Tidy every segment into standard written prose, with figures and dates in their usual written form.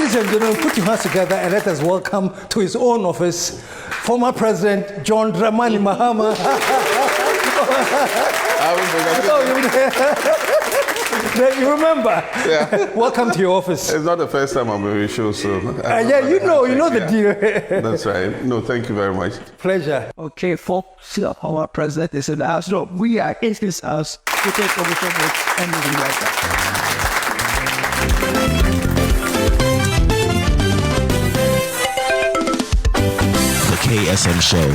Ladies and gentlemen, put your hands together and let us welcome to his own office, former President John Dramani Mahama. You remember? Yeah. Welcome to your office. It's not the first time I'm on your show, so... yeah, you know the deal. That's right. No, thank you very much. Pleasure. Okay, folks, our president is in the house. No, we are in this house to take over from it and we'll be right back. The KSM Show.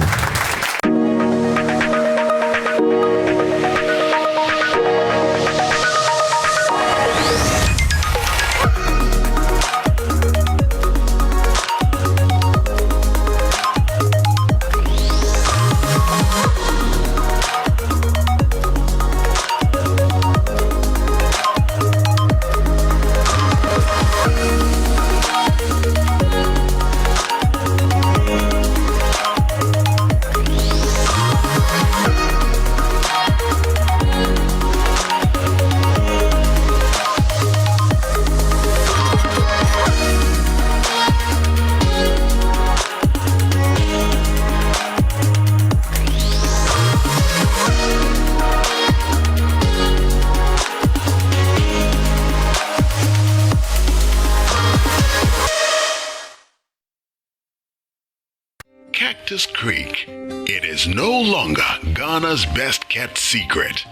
Cactus Creek. It is no longer Ghana's best kept secret.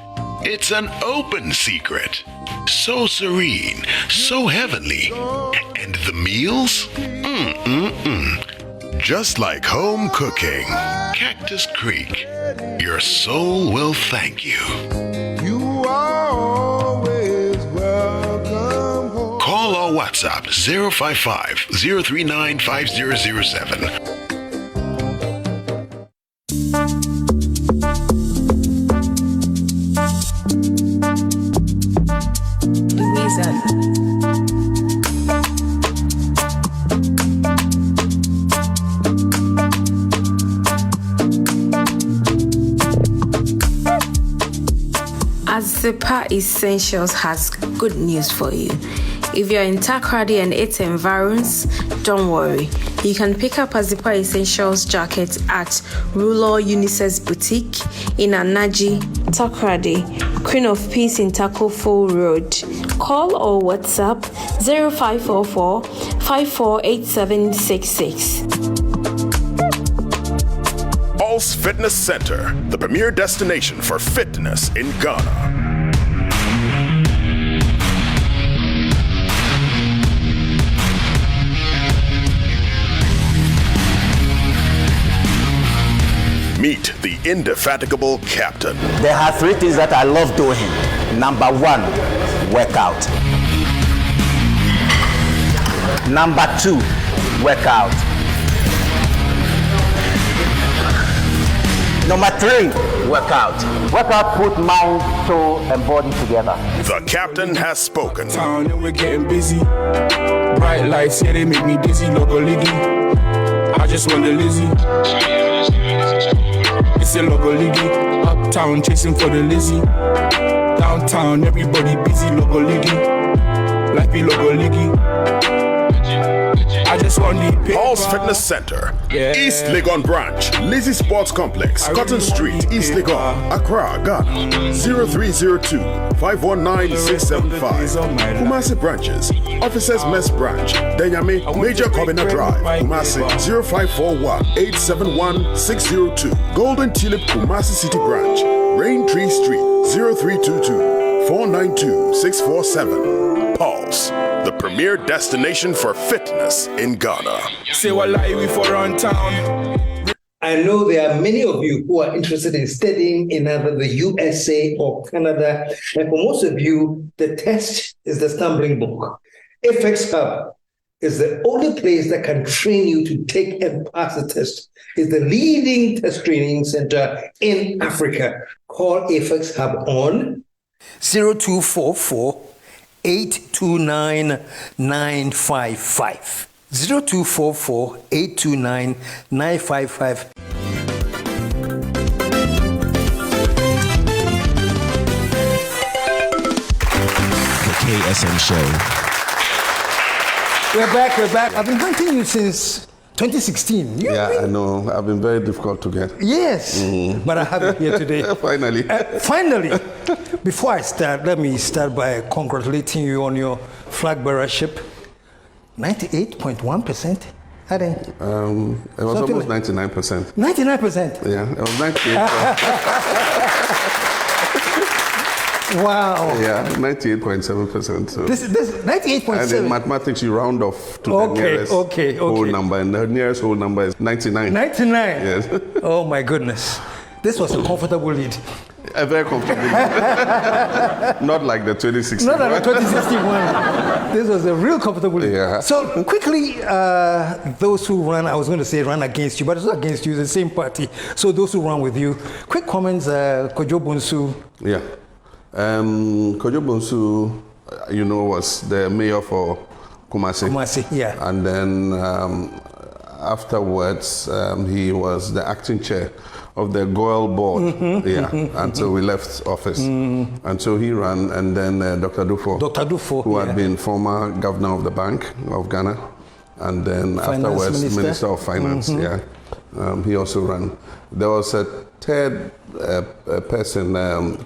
It's an open secret. So serene, so heavenly. And the meals? Just like home cooking. Cactus Creek. Your soul will thank you. You are always welcome home. Call or WhatsApp 055-039-5007. Azepa Essentials has good news for you. If you're in Takoradi and its environs, don't worry. You can pick up Azepa Essentials jackets at Ruler Unisex Boutique in Anaji, Takoradi, Queen of Peace in Takofo Road. Call or WhatsApp 0544 548766. Pulse Fitness Center, the premier destination for fitness in Ghana. Meet the indefatigable captain. There are three things that I love doing. Number one, workout. Number two, workout. Number three, workout. Workout put mind, soul, and body together. The captain has spoken. Town and we're getting busy. Bright lights, yeah, they make me dizzy. Logo Liggy. I just want the Lizzie. It's a Logo Liggy. Uptown chasing for the Lizzie. Downtown, everybody busy. Logo Liggy. Like be Logo Liggy. I just want the paper. Pulse Fitness Center, East Legon Branch, Lizzie Sports Complex, Cotton Street, East Legon, Accra, Ghana. 0302-519-675. Kumasi branches, Officers Mess Branch, Denyame, Major Kobina Drive, Kumasi 0541-871-602. Golden Tulip Kumasi City Branch, Raintree Street 0322-492-647. Pulse, the premier destination for fitness in Ghana. Say what lie we for on town. I know there are many of you who are interested in studying in either the USA or Canada. And for most of you, the test is the stumbling block. FX Hub is the only place that can train you to take and pass the test. It's the leading test training center in Africa. Call FX Hub on 0244-829-955. 0244-829-955. The KSM Show. We're back. I've been hunting you since 2016. Yeah, I know. I've been very difficult to get. Yes, but I have it here today. Finally. Finally, before I start, let me start by congratulating you on your flag bearership. 98.1%. I think. It was almost 99%. 99%. Yeah, it was 98. Wow. Yeah, 98.7%. So. This 98.7. And in mathematics, you round off to the nearest whole number, and the nearest whole number is 99. 99. Yes. Oh my goodness. This was a comfortable lead. A very comfortable. Not like the 2016. Not like the 2016 one. This was a real comfortable lead. Yeah. So quickly, those who run, I was going to say run against you, but it's not against you, it's the same party. So those who run with you, quick comments, Kojo Bonsu. Yeah. Kojo Bonsu, was the mayor for Kumasi. Kumasi, yeah. And then afterwards, he was the acting chair of the Goel board. Until we left office. And so he ran, and then Dr. Dufo, who had been former governor of the Bank of Ghana, and then afterwards Minister of Finance. He also ran. There was a third person,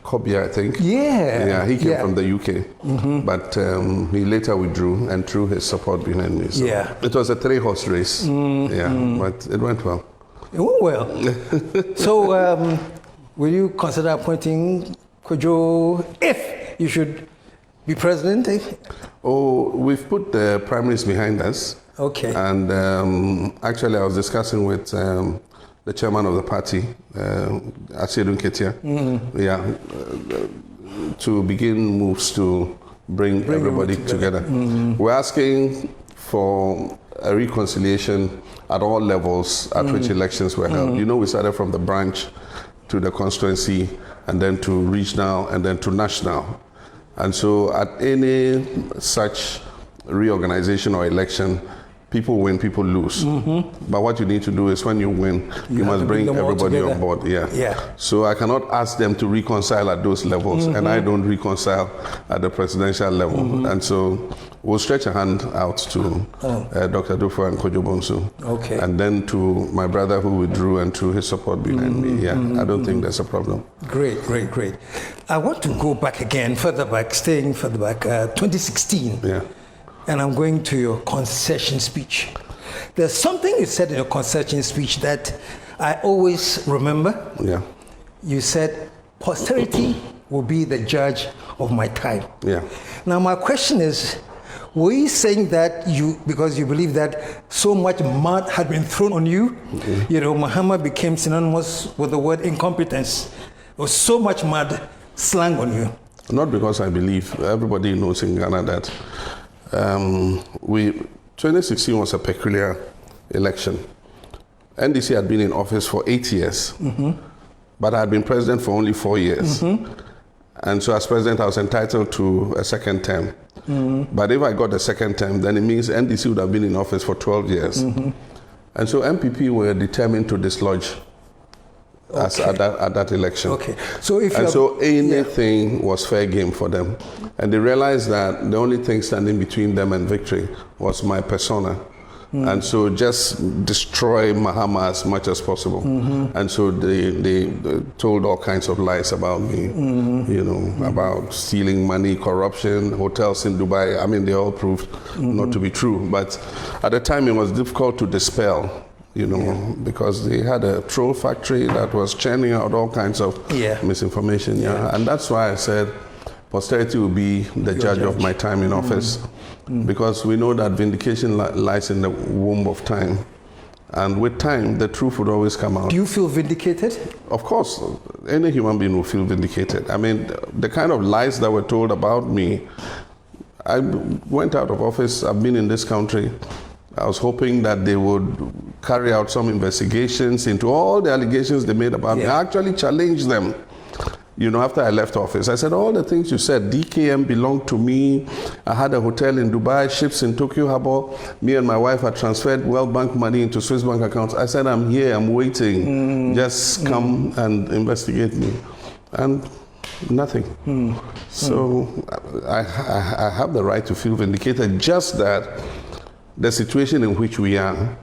Kobia, I think. Yeah, he came from the UK, but he later withdrew and threw his support behind me. So it was a 3-horse race. But it went well. It went well. So, will you consider appointing Kojo if you should be president? Oh, we've put the primaries behind us. Okay. And actually, I was discussing with the chairman of the party, Asiedun Ketia, to begin moves to bring everybody together. We're asking for a reconciliation at all levels at which elections were held. We started from the branch to the constituency, and then to regional, and then to national. And so at any such reorganization or election, people win, people lose. But what you need to do is when you win, you must bring everybody on board. So I cannot ask them to reconcile at those levels, and I don't reconcile at the presidential level. And so we'll stretch a hand out to Dr. Dufo and Kojo Bonsu. Okay. And then to my brother who withdrew and threw his support behind me. I don't think there's a problem. Great. I want to go back again, staying further back, 2016. And I'm going to your concession speech. There's something you said in your concession speech that I always remember. You said, posterity will be the judge of my time. Now my question is, were you saying that because you believe that so much mud had been thrown on you? Muhammad became synonymous with the word incompetence. There was so much mud slung on you. Not because I believe. Everybody knows in Ghana that 2016 was a peculiar election. NDC had been in office for 8 years, but I had been president for only 4 years. And so as president, I was entitled to a second term. But if I got a second term, then it means NDC would have been in office for 12 years. And so MPP were determined to dislodge us at that election. So anything was fair game for them. And they realized that the only thing standing between them and victory was my persona. And so just destroy Mahama as much as possible. And so they told all kinds of lies about me, about stealing money, corruption, hotels in Dubai. I mean, they all proved not to be true. But at the time, it was difficult to dispel, because they had a troll factory that was churning out all kinds of misinformation. And that's why I said posterity will be the judge of my time in office. Because we know that vindication lies in the womb of time. And with time, the truth would always come out. Do you feel vindicated? Of course. Any human being will feel vindicated. I mean, the kind of lies that were told about me, I went out of office. I've been in this country. I was hoping that they would carry out some investigations into all the allegations they made about me. I actually challenged them. After I left office, I said, all the things you said, DKM belonged to me. I had a hotel in Dubai, ships in Tokyo Harbor. Me and my wife had transferred World Bank money into Swiss bank accounts. I said, I'm here, I'm waiting. Just come and investigate me. And nothing. So I have the right to feel vindicated, just that the situation in which we are,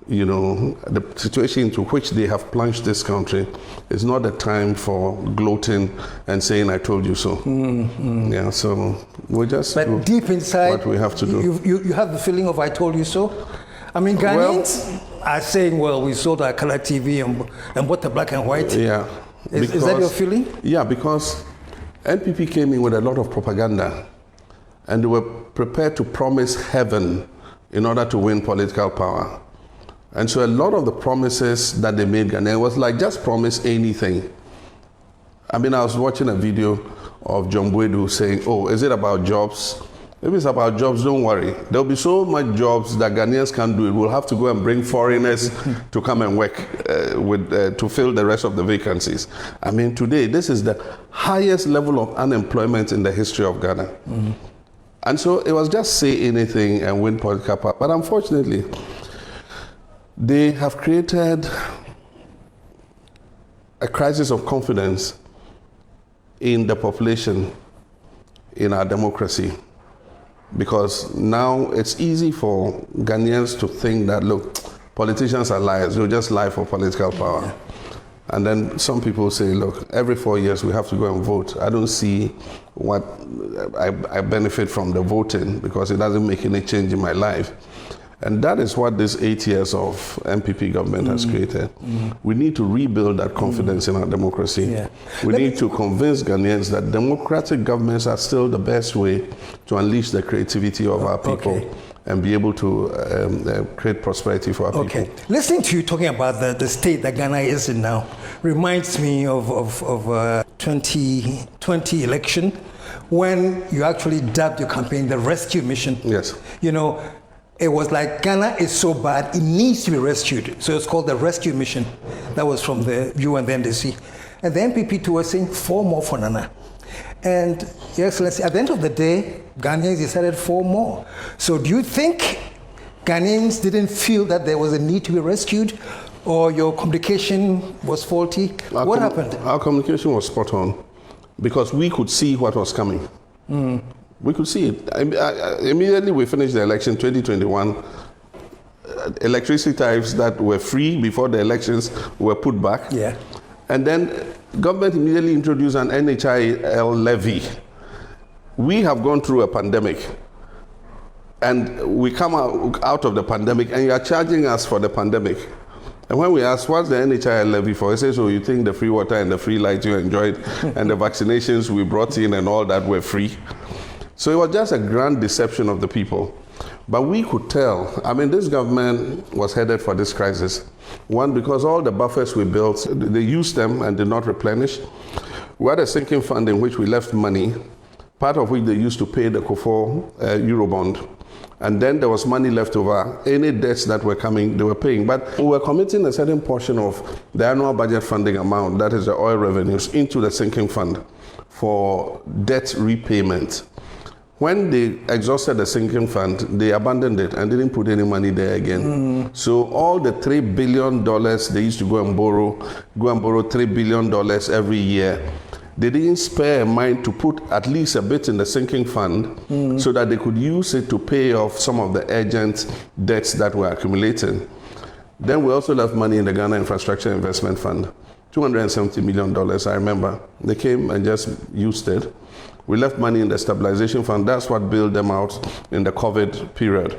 you know, the situation into which they have plunged this country is not the time for gloating and saying, I told you so. Yeah, so we just do But deep inside, what we have to do. You have the feeling of I told you so? I mean, Ghanaians are saying, well, we sold our color TV and bought the black and white. Yeah. Is that your feeling? Yeah, because NPP came in with a lot of propaganda and they were prepared to promise heaven in order to win political power. And so a lot of the promises that they made Ghanaians was like, just promise anything. I mean, I was watching a video of John Boydu saying, oh, is it about jobs? If it's about jobs, don't worry. There'll be so much jobs that Ghanaians can't do it. We'll have to go and bring foreigners to come and work to fill the rest of the vacancies. I mean, today, this is the highest level of unemployment in the history of Ghana. And so it was just say anything and win political power. But unfortunately, they have created a crisis of confidence in the population, in our democracy. Because now it's easy for Ghanaians to think that, look, politicians are liars, they'll just lie for political power. And then some people say, look, every 4 years we have to go and vote. I don't see what I benefit from the voting because it doesn't make any change in my life. And that is what this 8 years of MPP government has created. We need to rebuild that confidence in our democracy. Yeah. We need to convince Ghanaians that democratic governments are still the best way to unleash the creativity of our people and be able to create prosperity for our people. Listening to you talking about the state that Ghana is in now reminds me of 2020 election when you actually dubbed your campaign the Rescue Mission. Yes. You know, it was like Ghana is so bad, it needs to be rescued. So it's called the Rescue Mission. That was from you and the NDC. And the NPP too was saying 4 more for Nana. And Your Excellency, at the end of the day, Ghanaians decided 4 more. So do you think Ghanaians didn't feel that there was a need to be rescued, or your communication was faulty? What happened? Our communication was spot on because we could see what was coming. We could see it. Immediately we finished the election 2021, electricity tariffs that were free before the elections were put back. Yeah. And then government immediately introduced an NHIL levy. We have gone through a pandemic and we come out of the pandemic and you are charging us for the pandemic. And when we ask, what's the NHIL levy for? He says, so you think the free water and the free light you enjoyed and the vaccinations we brought in and all that were free? So it was just a grand deception of the people. But we could tell, I mean, this government was headed for this crisis. One, because all the buffers we built, they used them and did not replenish. We had a sinking fund in which we left money, part of which they used to pay the COFOR Eurobond. And then there was money left over. Any debts that were coming, they were paying. But we were committing a certain portion of the annual budget funding amount, that is the oil revenues, into the sinking fund for debt repayment. When they exhausted the sinking fund, they abandoned it and didn't put any money there again. So all the $3 billion they used to go and borrow $3 billion every year, they didn't spare a mind to put at least a bit in the sinking fund so that they could use it to pay off some of the urgent debts that were accumulating. Then we also left money in the Ghana Infrastructure Investment Fund, $270 million, I remember. They came and just used it. We left money in the stabilization fund. That's what bailed them out in the COVID period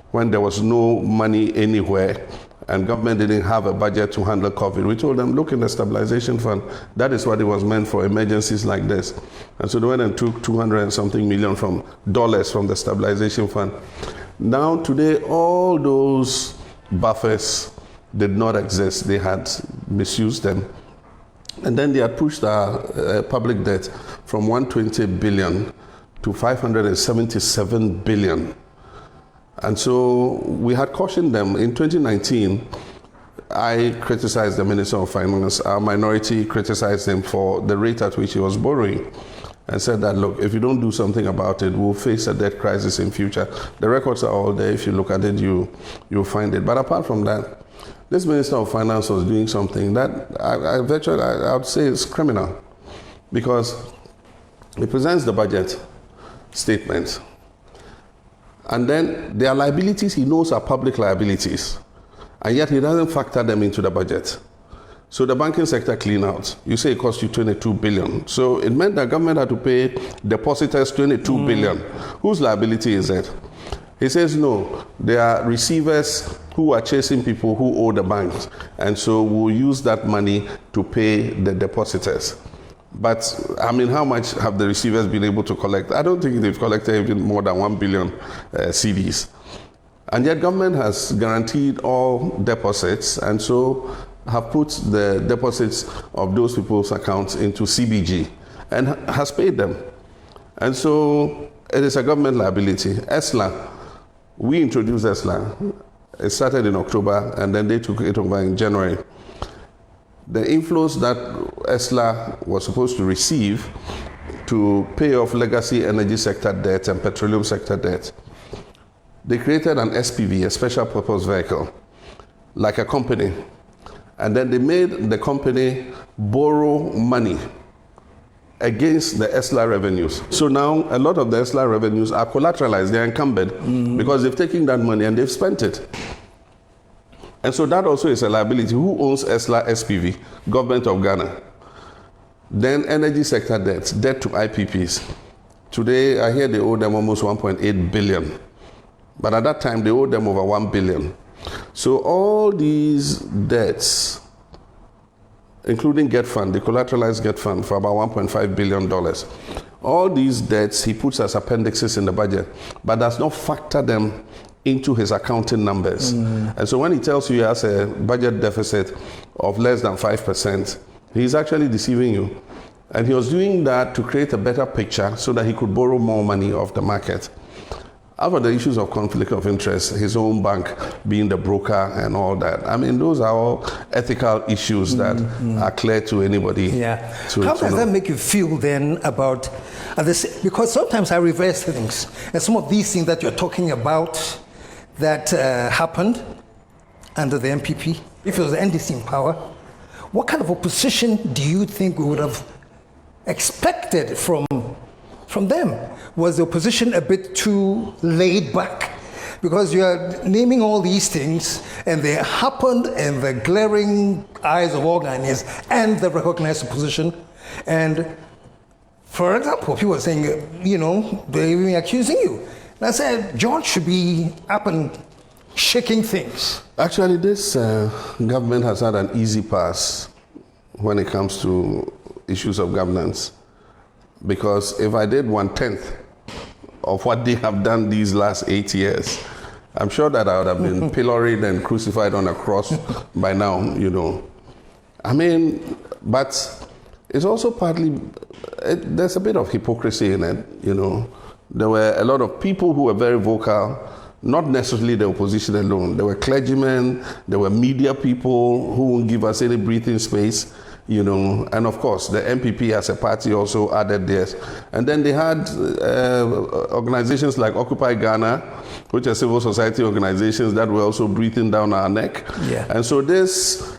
when there was no money anywhere and government didn't have a budget to handle COVID. We told them, look in the stabilization fund. That is what it was meant for, emergencies like this. And so they went and took 200 and something million from the stabilization fund. Now today, all those buffers did not exist. They had misused them. And then they had pushed our public debt from 120 billion to 577 billion. And so we had cautioned them. In 2019, I criticized the Minister of Finance. Our minority criticized him for the rate at which he was borrowing and said that, look, if you don't do something about it, we'll face a debt crisis in future. The records are all there. If you look at it, you'll find it. But apart from that, this Minister of Finance was doing something that I would say is criminal, because he presents the budget statement And then there are liabilities he knows are public liabilities, and yet he doesn't factor them into the budget. So the banking sector clean out, you say it cost you 22 billion. So it meant that government had to pay depositors 22 billion. Whose liability is it? He says, no, there are receivers who are chasing people who owe the banks. And so we'll use that money to pay the depositors. But, I mean, how much have the receivers been able to collect? I don't think they've collected even more than 1 billion CDs. And yet government has guaranteed all deposits, and so have put the deposits of those people's accounts into CBG and has paid them. And so it is a government liability. ESLA, we introduced ESLA. It started in October, and then they took it over in January. The inflows that ESLA was supposed to receive to pay off legacy energy sector debt and petroleum sector debt, they created an SPV, a special purpose vehicle, like a company. And then they made the company borrow money against the ESLA revenues. So now a lot of the ESLA revenues are collateralized, they're encumbered, because they've taken that money and they've spent it. And so that also is a liability. Who owns ESLA SPV? Government of Ghana. Then energy sector debt to IPPs. Today, I hear they owe them almost 1.8 billion. But at that time, they owed them over 1 billion. So all these debts, including Get Fund, the collateralized Get Fund for about $1.5 billion, all these debts he puts as appendixes in the budget, but does not factor them into his accounting numbers. And so when he tells you he has a budget deficit of less than 5%, he's actually deceiving you. And he was doing that to create a better picture so that he could borrow more money off the market. Other the issues of conflict of interest, his own bank being the broker and all that. I mean, those are all ethical issues that are clear to anybody. Yeah. How does that make you feel then about this? Because sometimes I reverse things. And some of these things that you're talking about that happened under the MPP, if it was the NDC in power, what kind of opposition do you think we would have expected from them? Was the opposition a bit too laid back? Because you are naming all these things and they happened in the glaring eyes of all Ghanaians and the recognized opposition. And for example, people are saying, they're even accusing you. And I said, John should be up and shaking things. Actually, this government has had an easy pass when it comes to issues of governance. Because if I did 1/10 of what they have done these last 8 years, I'm sure that I would have been pilloried and crucified on a cross by now, I mean, but it's also partly, there's a bit of hypocrisy in it, There were a lot of people who were very vocal, not necessarily the opposition alone. There were clergymen, there were media people who won't give us any breathing space, and of course the MPP as a party also added theirs. And then they had organizations like Occupy Ghana, which are civil society organizations that were also breathing down our neck. Yeah. And so this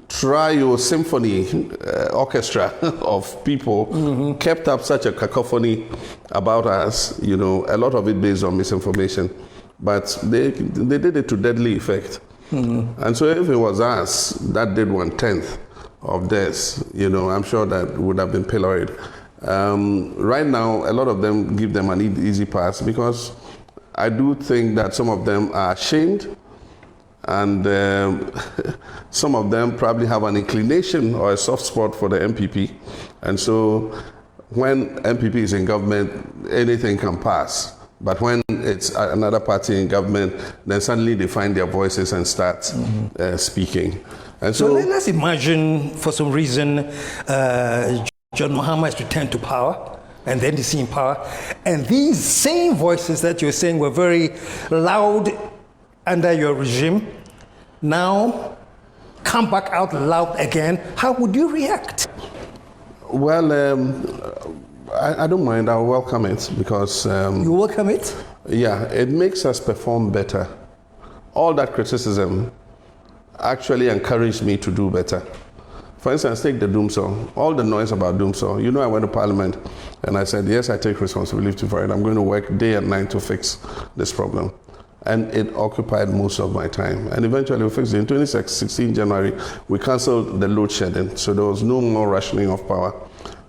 trio symphony orchestra of people kept up such a cacophony about us, a lot of it based on misinformation. But they did it to deadly effect. And so if it was us that did 1/10 of this, I'm sure that would have been pilloried. Right now, a lot of them give them an easy pass because I do think that some of them are ashamed, and some of them probably have an inclination or a soft spot for the MPP. And so when MPP is in government, anything can pass. But when it's another party in government, then suddenly they find their voices and start speaking. And so let's imagine for some reason John Mahama has returned to power and then NDC in power. And these same voices that you're saying were very loud under your regime now come back out loud again. How would you react? Well, I don't mind. I'll welcome it because... you welcome it? Yeah, it makes us perform better. All that criticism actually encouraged me to do better. For instance, take the Doomsaw. All the noise about Doomsaw. You know, I went to Parliament and I said, yes, I take responsibility for it. I'm going to work day and night to fix this problem. And it occupied most of my time. And eventually we fixed it. In 2016 January, we canceled the load shedding. So there was no more rationing of power.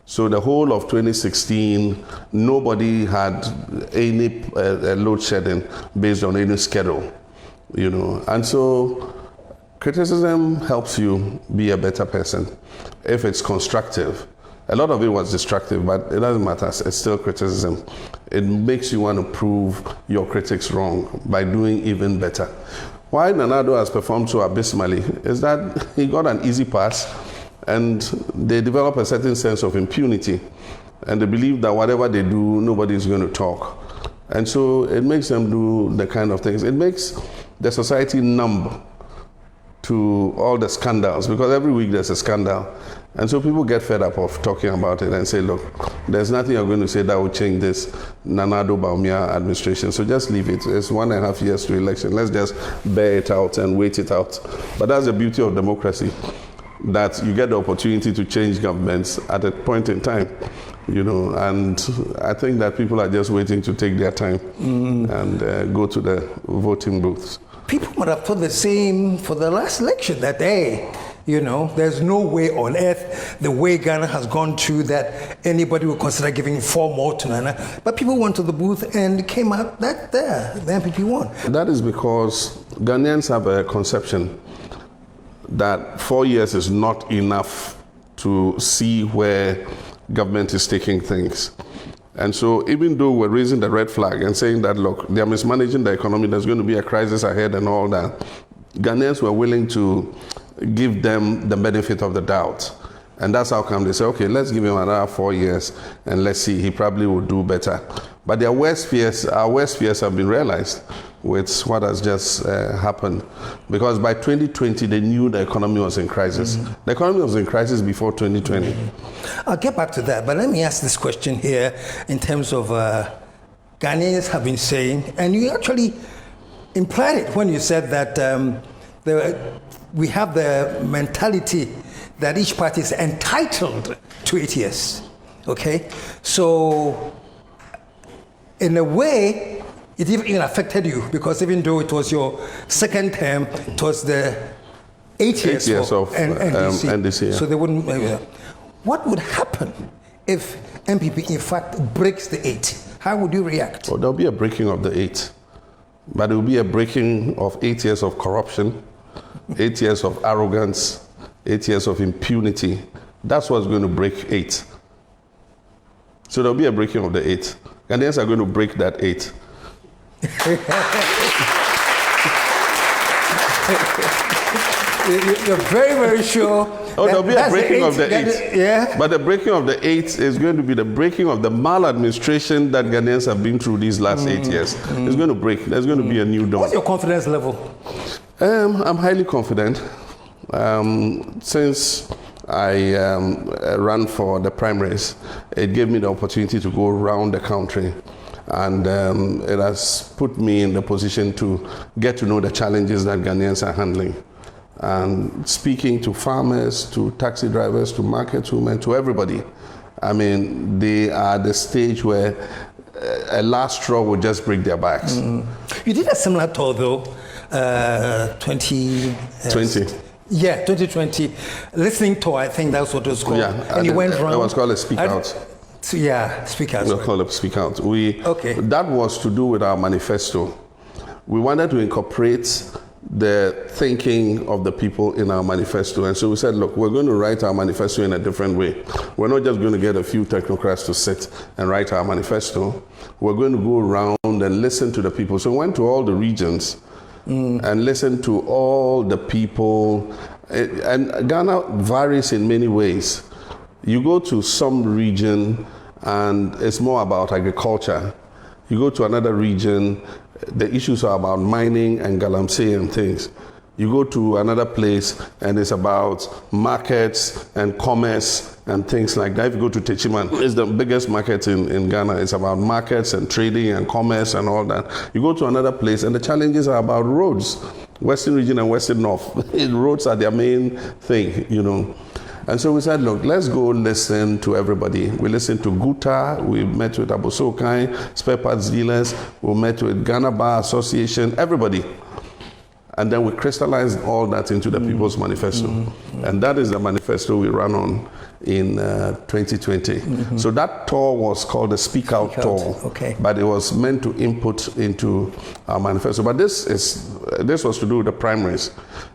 So the whole of 2016, nobody had any load shedding based on any schedule, you know. And so criticism helps you be a better person if it's constructive. A lot of it was destructive, but it doesn't matter. It's still criticism. It makes you want to prove your critics wrong by doing even better. Why Nana Addo has performed so abysmally is that he got an easy pass, and they develop a certain sense of impunity, and they believe that whatever they do, nobody is going to talk. And so it makes them do the kind of things. It makes the society numb to all the scandals, because every week there's a scandal. And so people get fed up of talking about it and say, look, there's nothing you're going to say that will change this Nana Addo Bawumia administration. So just leave it. It's 1.5 years to election. Let's just bear it out and wait it out. But that's the beauty of democracy, that you get the opportunity to change governments at a point in time, you know. And I think that people are just waiting to take their time and go to the voting booths. People might have thought the same for the last election, that, hey, you know, there's no way on earth, the way Ghana has gone through, that anybody would consider giving 4 more to Nana. But people went to the booth and came out that there, the MPP won. That is because Ghanaians have a conception that 4 years is not enough to see where government is taking things. And so even though we're raising the red flag and saying that, look, they're mismanaging the economy, there's going to be a crisis ahead and all that, Ghanaians were willing to give them the benefit of the doubt. And that's how come they say, okay, let's give him another 4 years and let's see, he probably will do better. But their worst fears, our worst fears have been realized with what has just happened. Because by 2020, they knew the economy was in crisis. The economy was in crisis before 2020. I'll get back to that, but let me ask this question here in terms of Ghanaians have been saying, and you actually implied it when you said that we have the mentality that each party is entitled to 8 years, okay? So, in a way, it even affected you, because even though it was your second term, it was the 8 years, of NDC. Yeah. So they wouldn't. What would happen if MPP in fact breaks the 8? How would you react? Well, there'll be a breaking of the 8, but it will be a breaking of 8 years of corruption, 8 years of arrogance, 8 years of impunity. That's what's going to break 8. So there'll be a breaking of the 8. Ghanaians are going to break that 8. You're very, very sure. Oh, there'll be a breaking of the 8. Yeah. But the breaking of the 8 is going to be the breaking of the maladministration that Ghanaians have been through these last 8 years. It's going to break. There's going to be a new dawn. What's your confidence level? I'm highly confident. Since I ran for the primaries, it gave me the opportunity to go around the country. And it has put me in the position to get to know the challenges that Ghanaians are handling. And speaking to farmers, to taxi drivers, to market women, to everybody. I mean, they are at the stage where a last straw will just break their backs. You did a similar tour, though, 2020. Yeah, 2020. Listening tour, I think that's what it was called. Yeah, and you went around. It was called a Speak Out. Yeah, Speak Out. It was called a Speak Out. Okay. That was to do with our manifesto. We wanted to incorporate the thinking of the people in our manifesto. And so we said, look, we're going to write our manifesto in a different way. We're not just going to get a few technocrats to sit and write our manifesto. We're going to go around and listen to the people. So we went to all the regions and listened to all the people. And Ghana varies in many ways. You go to some region and it's more about agriculture. You go to another region, the issues are about mining and galamsey and things. You go to another place and it's about markets and commerce and things like that. If you go to Techiman, it's the biggest market in Ghana. It's about markets and trading and commerce and all that. You go to another place and the challenges are about roads. Western region and Western North. Roads are their main thing, you know. And so we said, look, let's go listen to everybody. We listened to Guta, we met with Abosokai, spare parts dealers, we met with Ghana Bar Association, everybody. And then we crystallized all that into the People's Manifesto. And that is the manifesto we ran on in 2020. So that tour was called the Speak Out Tour. Okay. But it was meant to input into our manifesto. But this was to do with the primaries.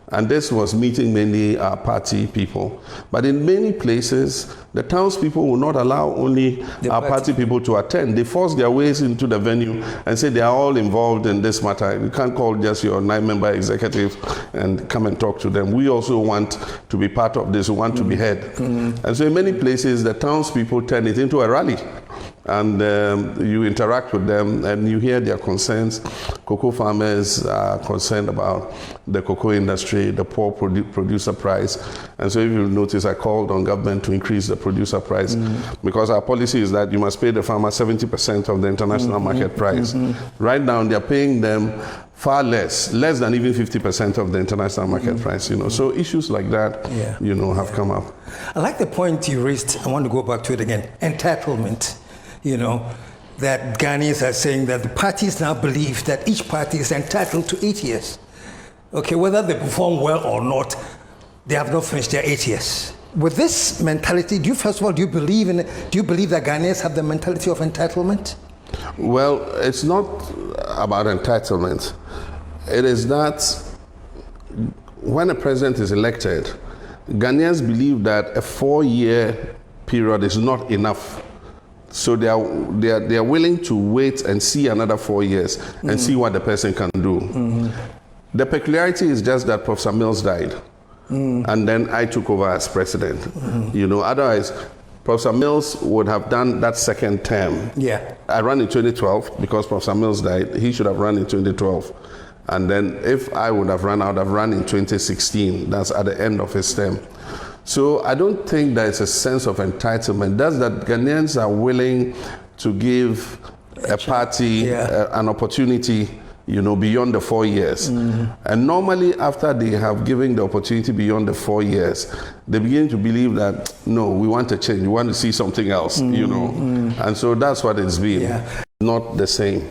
And this was meeting mainly our party people. But in many places, the townspeople will not allow only our party people to attend. They force their ways into the venue and say they are all involved in this matter. You can't call just your 9-member executive and come and talk to them. We also want to be part of this. We want to be heard. And so in many places, the townspeople turn it into a rally. And you interact with them and you hear their concerns. Cocoa farmers are concerned about the cocoa industry, the poor producer price. And so if you notice, I called on government to increase the producer price because our policy is that you must pay the farmer 70% of the international market price. Right now, they're paying them far less than even 50% of the international market price, you know. So issues like that, you know, have come up. I like the point you raised. I want to go back to it again. Entitlement. You know, that Ghanaians are saying that the parties now believe that each party is entitled to 8 years. Okay, whether they perform well or not, they have not finished their 8 years. With this mentality, do you believe that Ghanaians have the mentality of entitlement? Well, it's not about entitlement. It is that when a president is elected, Ghanaians believe that a 4-year period is not enough. So they are willing to wait and see another 4 years and see what the person can do. The peculiarity is just that Professor Mills died, and then I took over as president. You know, otherwise, Professor Mills would have done that second term. Yeah. I ran in 2012 because Professor Mills died. He should have run in 2012. And then if I would have run, I would have run in 2016. That's at the end of his term. So I don't think there is a sense of entitlement. That's that Ghanaians are willing to give a party an opportunity, you know, beyond the 4 years. And normally after they have given the opportunity beyond the 4 years, they begin to believe that, no, we want to change, we want to see something else, you know. And so that's what it's been. Not the same.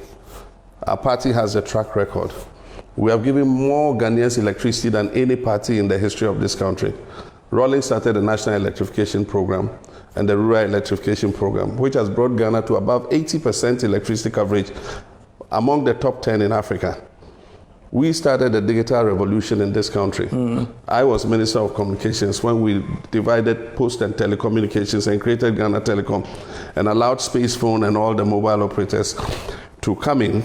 Our party has a track record. We have given more Ghanaians electricity than any party in the history of this country. Rawlings started the National Electrification Program and the Rural Electrification Program, which has brought Ghana to above 80% electricity coverage, among the top 10 in Africa. We started the digital revolution in this country. I was Minister of Communications when we divided post and telecommunications and created Ghana Telecom and allowed Spacephone and all the mobile operators to come in.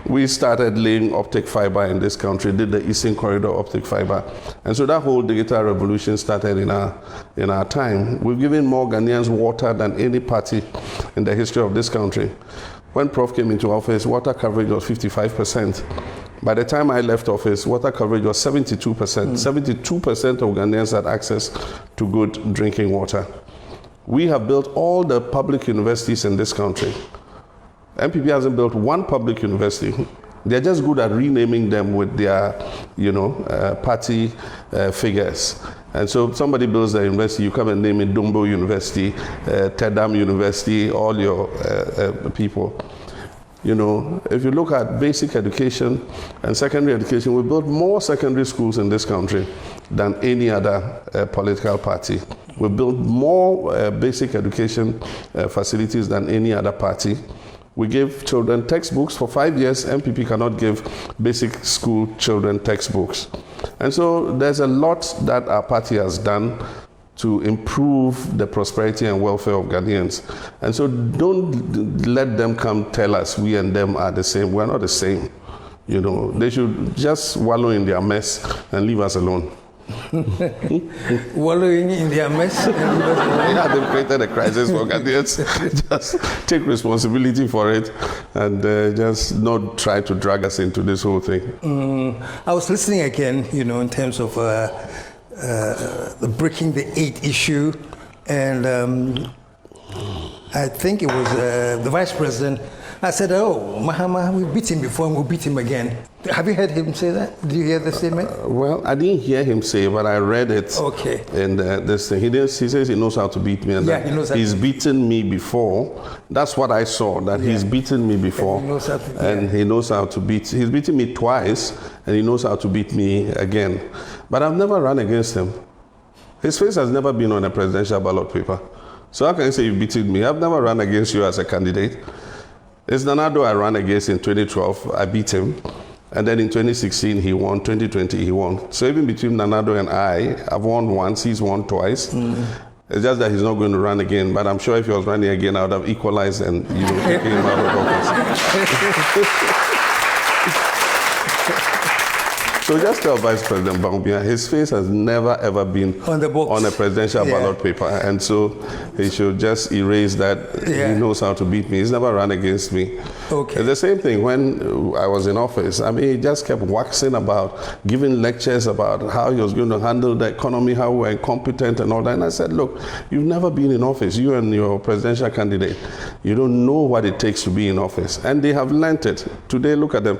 We started laying optic fiber in this country, did the Eastern Corridor optic fiber. And so that whole digital revolution started in our time. We've given more Ghanaians water than any party in the history of this country. When Prof came into office, water coverage was 55%. By the time I left office, water coverage was 72%. 72% of Ghanaians had access to good drinking water. We have built all the public universities in this country. MPP hasn't built one public university. They're just good at renaming them with their, you know, party figures. And so if somebody builds a university, you come and name it Dumbo University, Tedam University, all your people. You know, if you look at basic education and secondary education, we built more secondary schools in this country than any other political party. We built more basic education facilities than any other party. We give children textbooks. For 5 years, MPP cannot give basic school children textbooks. And so there's a lot that our party has done to improve the prosperity and welfare of Ghanaians. And so don't let them come tell us we and them are the same. We're not the same. You know, they should just wallow in their mess and leave us alone. Wallowing in their mess. Yeah, they've created a crisis for Ghanaians. Just take responsibility for it and just not try to drag us into this whole thing. I was listening again, you know, in terms of the breaking the 8 issue, and I think it was the vice president. I said, oh, Mahama, we beat him before and we'll beat him again. Have you heard him say that? Did you hear the statement? Well, I didn't hear him say, but I read it. Okay. And this thing, he says he knows how to beat me, and Yeah, that he knows how he's to- beaten me before. That's what I saw. That he's beaten me before, he knows how to- and he knows how to beat. He's beaten me twice, and he knows how to beat me again. But I've never run against him. His face has never been on a presidential ballot paper. So how can you say you beaten me? I've never run against you as a candidate. It's Nana Addo I ran against in 2012. I beat him. And then in 2016, he won. 2020, he won. So even between Nana Addo and I've won once, he's won twice. It's just that he's not going to run again. But I'm sure if he was running again, I would have equalized and taken him out of office. So just tell Vice President Bawumia, his face has never ever been On the books. on a presidential Yeah. ballot paper. And so he should just erase that. Yeah. He knows how to beat me. He's never run against me. Okay. It's the same thing when I was in office. I mean, he just kept waxing about, giving lectures about how he was going to handle the economy, how we're incompetent and all that. And I said, look, you've never been in office. You and your presidential candidate, you don't know what it takes to be in office. And they have learnt it. Today, look at them.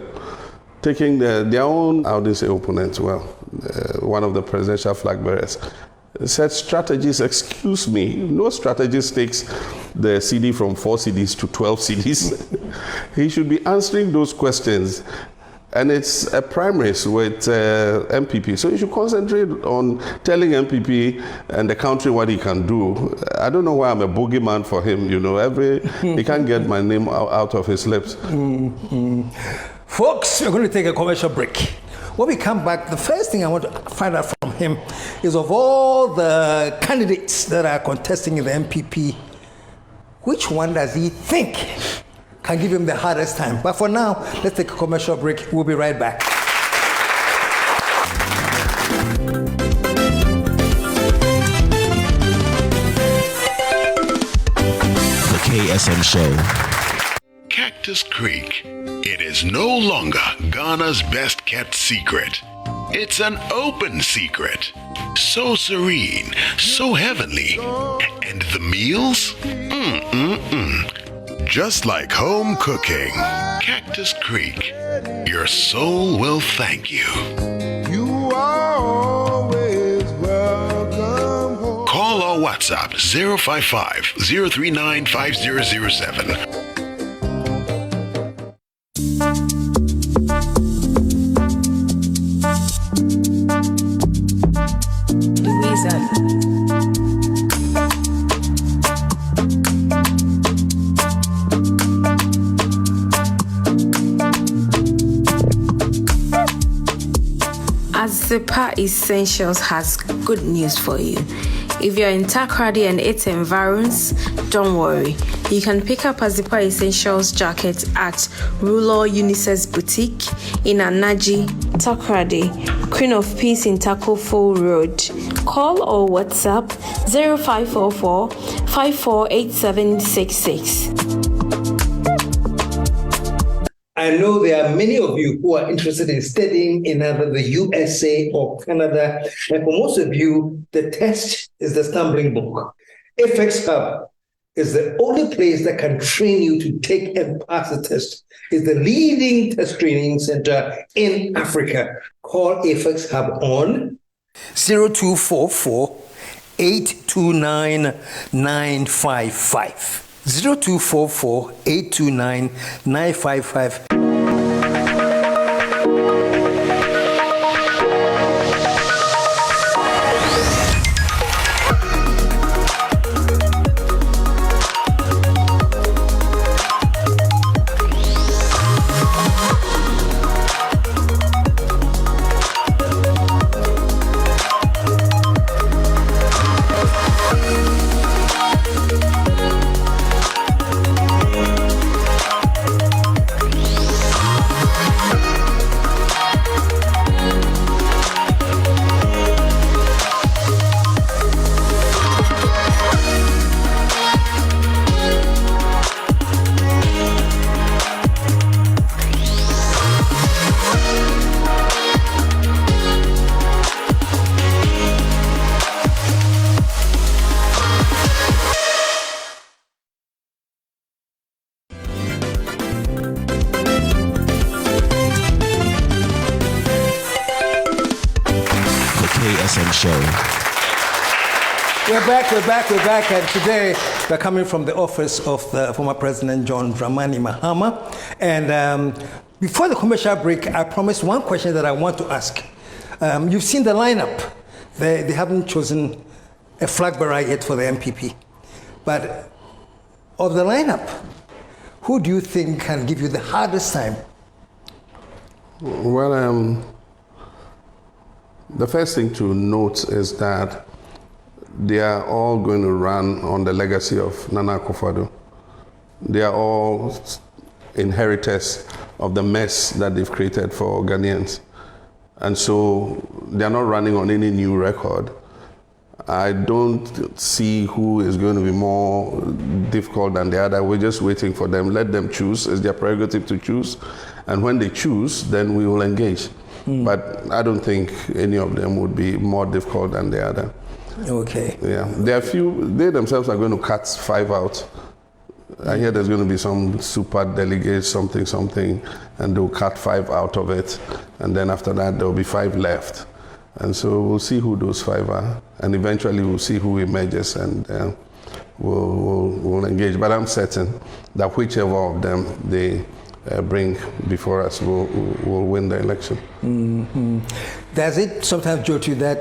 Taking their own, how do you say opponent? Well, one of the presidential flag bearers said strategies, excuse me, no strategist takes the CD from 4 CDs to 12 CDs. He should be answering those questions. And it's a primaries with MPP. So you should concentrate on telling MPP and the country what he can do. I don't know why I'm a boogeyman for him, he can't get my name out of his lips. Folks, we're going to take a commercial break. When we come back, the first thing I want to find out from him is of all the candidates that are contesting in the MPP, which one does he think can give him the hardest time? But for now, let's take a commercial break. We'll be right back. The KSM Show. Cactus Creek. It is no longer Ghana's best kept secret. It's an open secret. So serene, so heavenly. And the meals? Just like home cooking. Cactus Creek. Your soul will thank you. You are always welcome home. Call or WhatsApp 055-039-5007. Azepa Essentials has good news for you. If you're in Takoradi and its environs, don't worry. You can pick up Azepa Essentials jacket at Rulo Unisex Boutique in Anaji, Takoradi, Queen of Peace in Takofo Road. Call or WhatsApp 0544 548766. I know there are many of you who are interested in studying in either the USA or Canada. And for most of you, the test is the stumbling block. FX Hub is the only place that can train you to take and pass the test. It's the leading test training center in Africa. Call FX Hub on 0244 829 955. 0244 829 955. KSM Show. We're back, and today we're coming from the office of the former President John Dramani Mahama. And before the commercial break, I promised one question that I want to ask. You've seen the lineup. They haven't chosen a flag bearer yet for the MPP. But of the lineup, who do you think can give you the hardest time? Well, the first thing to note is that they are all going to run on the legacy of Nana Akufo-Addo. They are all inheritors of the mess that they've created for Ghanaians. And so they are not running on any new record. I don't see who is going to be more difficult than the other. We're just waiting for them. Let them choose. It's their prerogative to choose. And when they choose, then we will engage. But I don't think any of them would be more difficult than the other. Okay. Yeah. There are few, they themselves are going to cut 5 out. I hear there's going to be some super delegates, something, and they'll cut 5 out of it. And then after that, there'll be 5 left. And so we'll see who those 5 are. And eventually we'll see who emerges and we'll engage. But I'm certain that whichever of them they bring before us will win the election. Mm-hmm. Does it sometimes jolt you that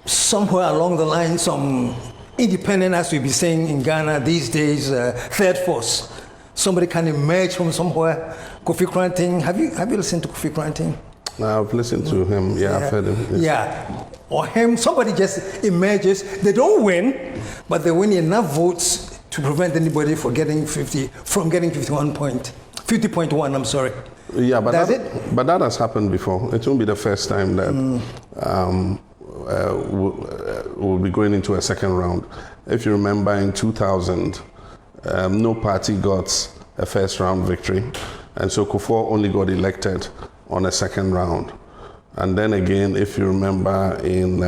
somewhere along the line, some independent, as we be saying in Ghana these days, third force, somebody can emerge from somewhere? Kofi Kranting, have you listened to Kofi Kranting? I've listened to him. Yeah, I've heard him. Yes. Yeah, or him. Somebody just emerges. They don't win, but they win enough votes to prevent anybody from getting 50.1. I'm sorry. Yeah, but Does but that has happened before. It won't be the first time that we'll be going into a second round. If you remember, in 2000, no party got a first round victory, and so Kufuor only got elected on a second round. And then again, if you remember, in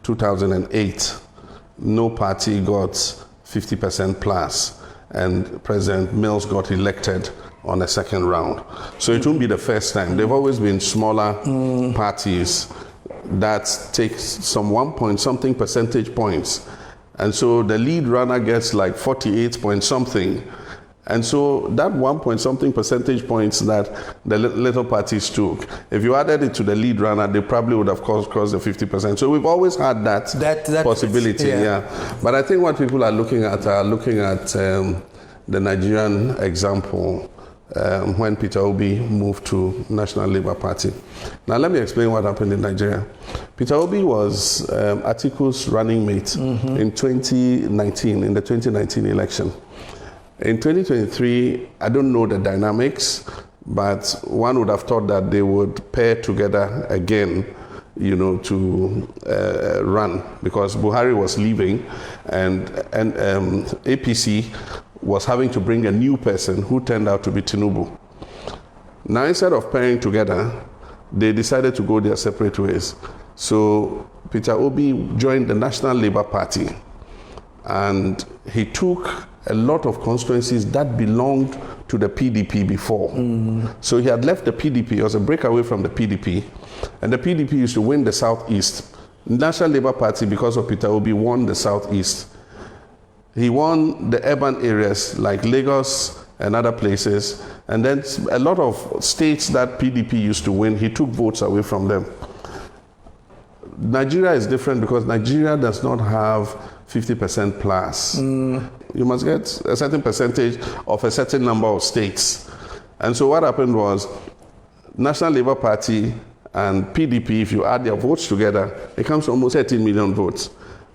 2008, no party got 50% plus, and President Mills got elected on a second round. So it won't be the first time. They've always been smaller parties that take some 1 point something percentage points. And so the lead runner gets like 48 point something. And so that 1 point something percentage points that the little parties took, if you added it to the lead runner, they probably would have crossed the 50%. So we've always had that possibility. Yeah. But I think what people are looking at the Nigerian example when Peter Obi moved to National Labour Party. Now let me explain what happened in Nigeria. Peter Obi was Atiku's running mate in 2019, in the 2019 election. In 2023, I don't know the dynamics, but one would have thought that they would pair together again, to run, because Buhari was leaving and APC was having to bring a new person who turned out to be Tinubu. Now, instead of pairing together, they decided to go their separate ways. So Peter Obi joined the National Labour Party, and he took a lot of constituencies that belonged to the PDP before. So he had left the PDP, it was a breakaway from the PDP, and the PDP used to win the Southeast. National Labour Party, because of Peter Obi, won the Southeast. He won the urban areas like Lagos and other places, and then a lot of states that PDP used to win, he took votes away from them. Nigeria is different because Nigeria does not have 50% plus. You must get a certain percentage of a certain number of states. And so what happened was, National Labour Party and PDP, if you add their votes together, it comes to almost 13 million votes.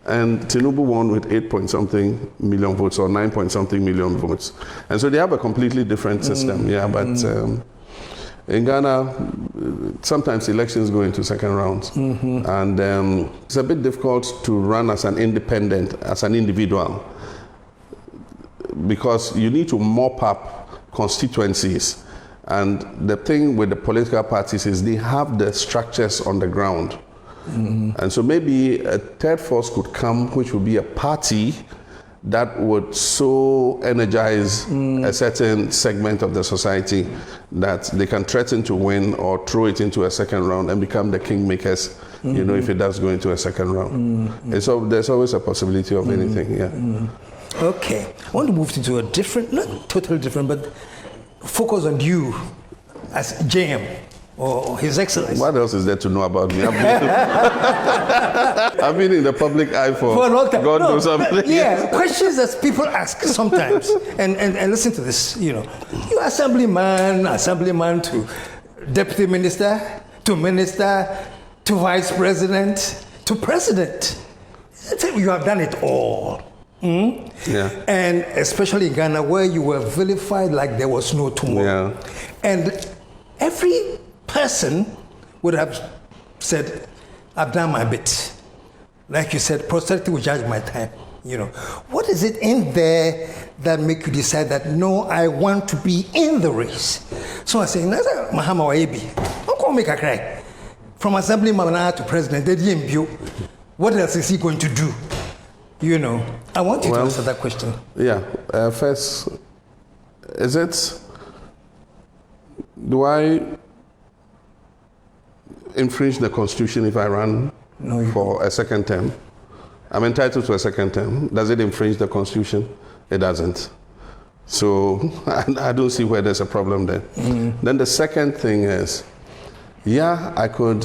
And Tinubu won with 8 point something million votes, or 9 point something million votes. And so they have a completely different system. But in Ghana, sometimes elections go into second rounds. And it's a bit difficult to run as an independent, as an individual, because you need to mop up constituencies. And the thing with the political parties is they have the structures on the ground. And so maybe a third force could come, which would be a party, that would so energize a certain segment of the society that they can threaten to win or throw it into a second round and become the kingmakers, you know, if it does go into a second round. And so there's always a possibility of anything, yeah. Okay, I want to move into a different, not totally different, but focus on you as JM or His Excellency. What else is there to know about me? I've been in the public eye for a long time. God knows something. Yeah, questions that people ask sometimes. And listen to this, you know. You assemblyman to deputy minister, to vice president, to president. You have done it all. Yeah. And especially in Ghana, where you were vilified like there was no tomorrow. Yeah. And every person would have said, I've done my bit. Like you said, posterity will judge my time. You know, what is it in there that make you decide that no, I want to be in the race? So I say, Mahama Waebi, don't call me a cry. From assemblyman to president, they didn't build. What else is he going to do? You know, I want you to answer that question. Yeah. First, do I infringe the Constitution if I run for a second term? I'm entitled to a second term. Does it infringe the Constitution? It doesn't. So I don't see where there's a problem there. Then the second thing is, yeah, I could.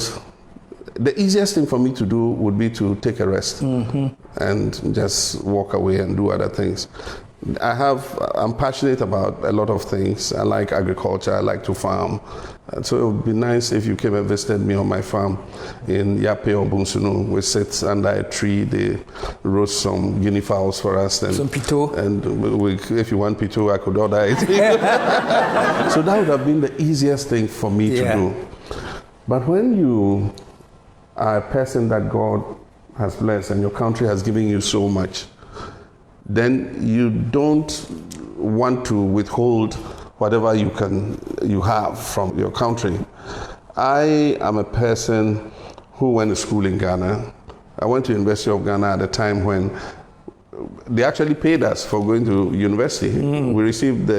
The easiest thing for me to do would be to take a rest and just walk away and do other things. I'm passionate about a lot of things. I like agriculture, I like to farm. So it would be nice if you came and visited me on my farm in Yape or Bunsunu. We sit under a tree, they roast some guinea fowls for us. Some pito. And if you want pito, I could order it. So that would have been the easiest thing for me to do. But when you are a person that God has blessed and your country has given you so much, then you don't want to withhold whatever you have from your country. I am a person who went to school in Ghana. I went to University of Ghana at a time when they actually paid us for going to university. We received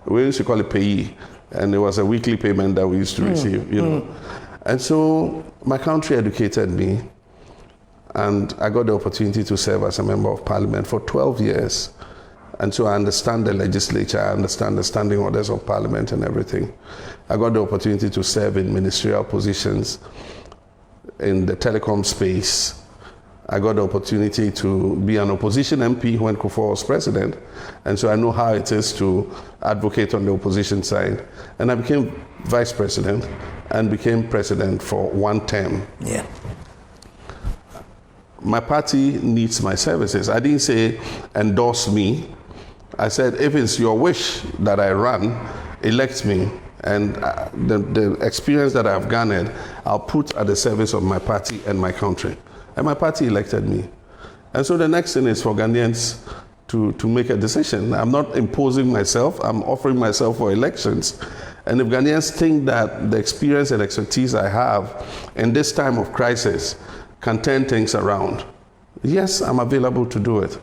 we used to call it payee, and it was a weekly payment that we used to receive, you know. And so my country educated me, and I got the opportunity to serve as a member of parliament for 12 years. And so I understand the legislature, I understand the standing orders of parliament and everything. I got the opportunity to serve in ministerial positions in the telecom space. I got the opportunity to be an opposition MP when Kufuor was president. And so I know how it is to advocate on the opposition side. And I became vice president and became president for one term. Yeah. My party needs my services. I didn't say endorse me. I said, if it's your wish that I run, elect me. And the experience that I've garnered, I'll put at the service of my party and my country. And my party elected me. And so the next thing is for Ghanaians to make a decision. I'm not imposing myself, I'm offering myself for elections. And if Ghanaians think that the experience and expertise I have in this time of crisis can turn things around, yes, I'm available to do it.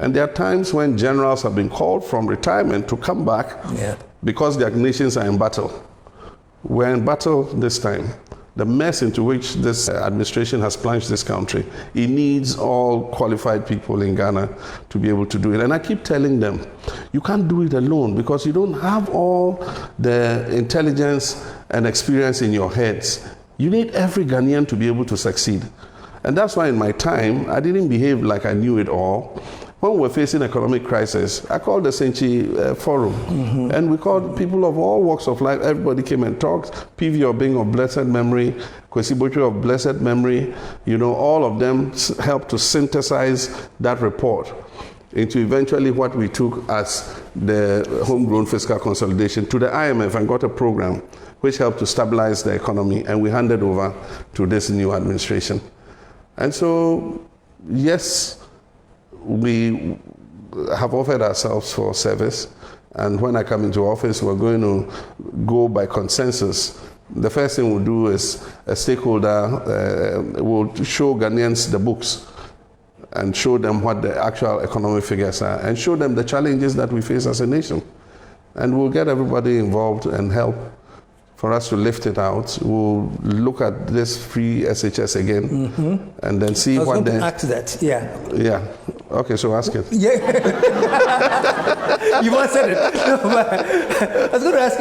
And there are times when generals have been called from retirement to come back because their nations are in battle. We're in battle this time. The mess into which this administration has plunged this country, it needs all qualified people in Ghana to be able to do it. And I keep telling them, you can't do it alone because you don't have all the intelligence and experience in your heads. You need every Ghanaian to be able to succeed. And that's why in my time, I didn't behave like I knew it all. When we were facing economic crisis, I called the Senchi Forum, and we called people of all walks of life. Everybody came and talked. PV Obeng of blessed memory, Kwesi Botwe of blessed memory, you know, all of them helped to synthesize that report into eventually what we took as the homegrown fiscal consolidation to the IMF and got a program which helped to stabilize the economy, and we handed over to this new administration. And so, yes, we have offered ourselves for service, and when I come into office, we're going to go by consensus. The first thing we'll do is a stakeholder will show Ghanaians the books and show them what the actual economic figures are and show them the challenges that we face as a nation. And we'll get everybody involved and help for us to lift it out. We'll look at this free SHS again and then see what the... ask that, yeah. Yeah. Okay, so ask it. Yeah. You've answered it. No, but I was going to ask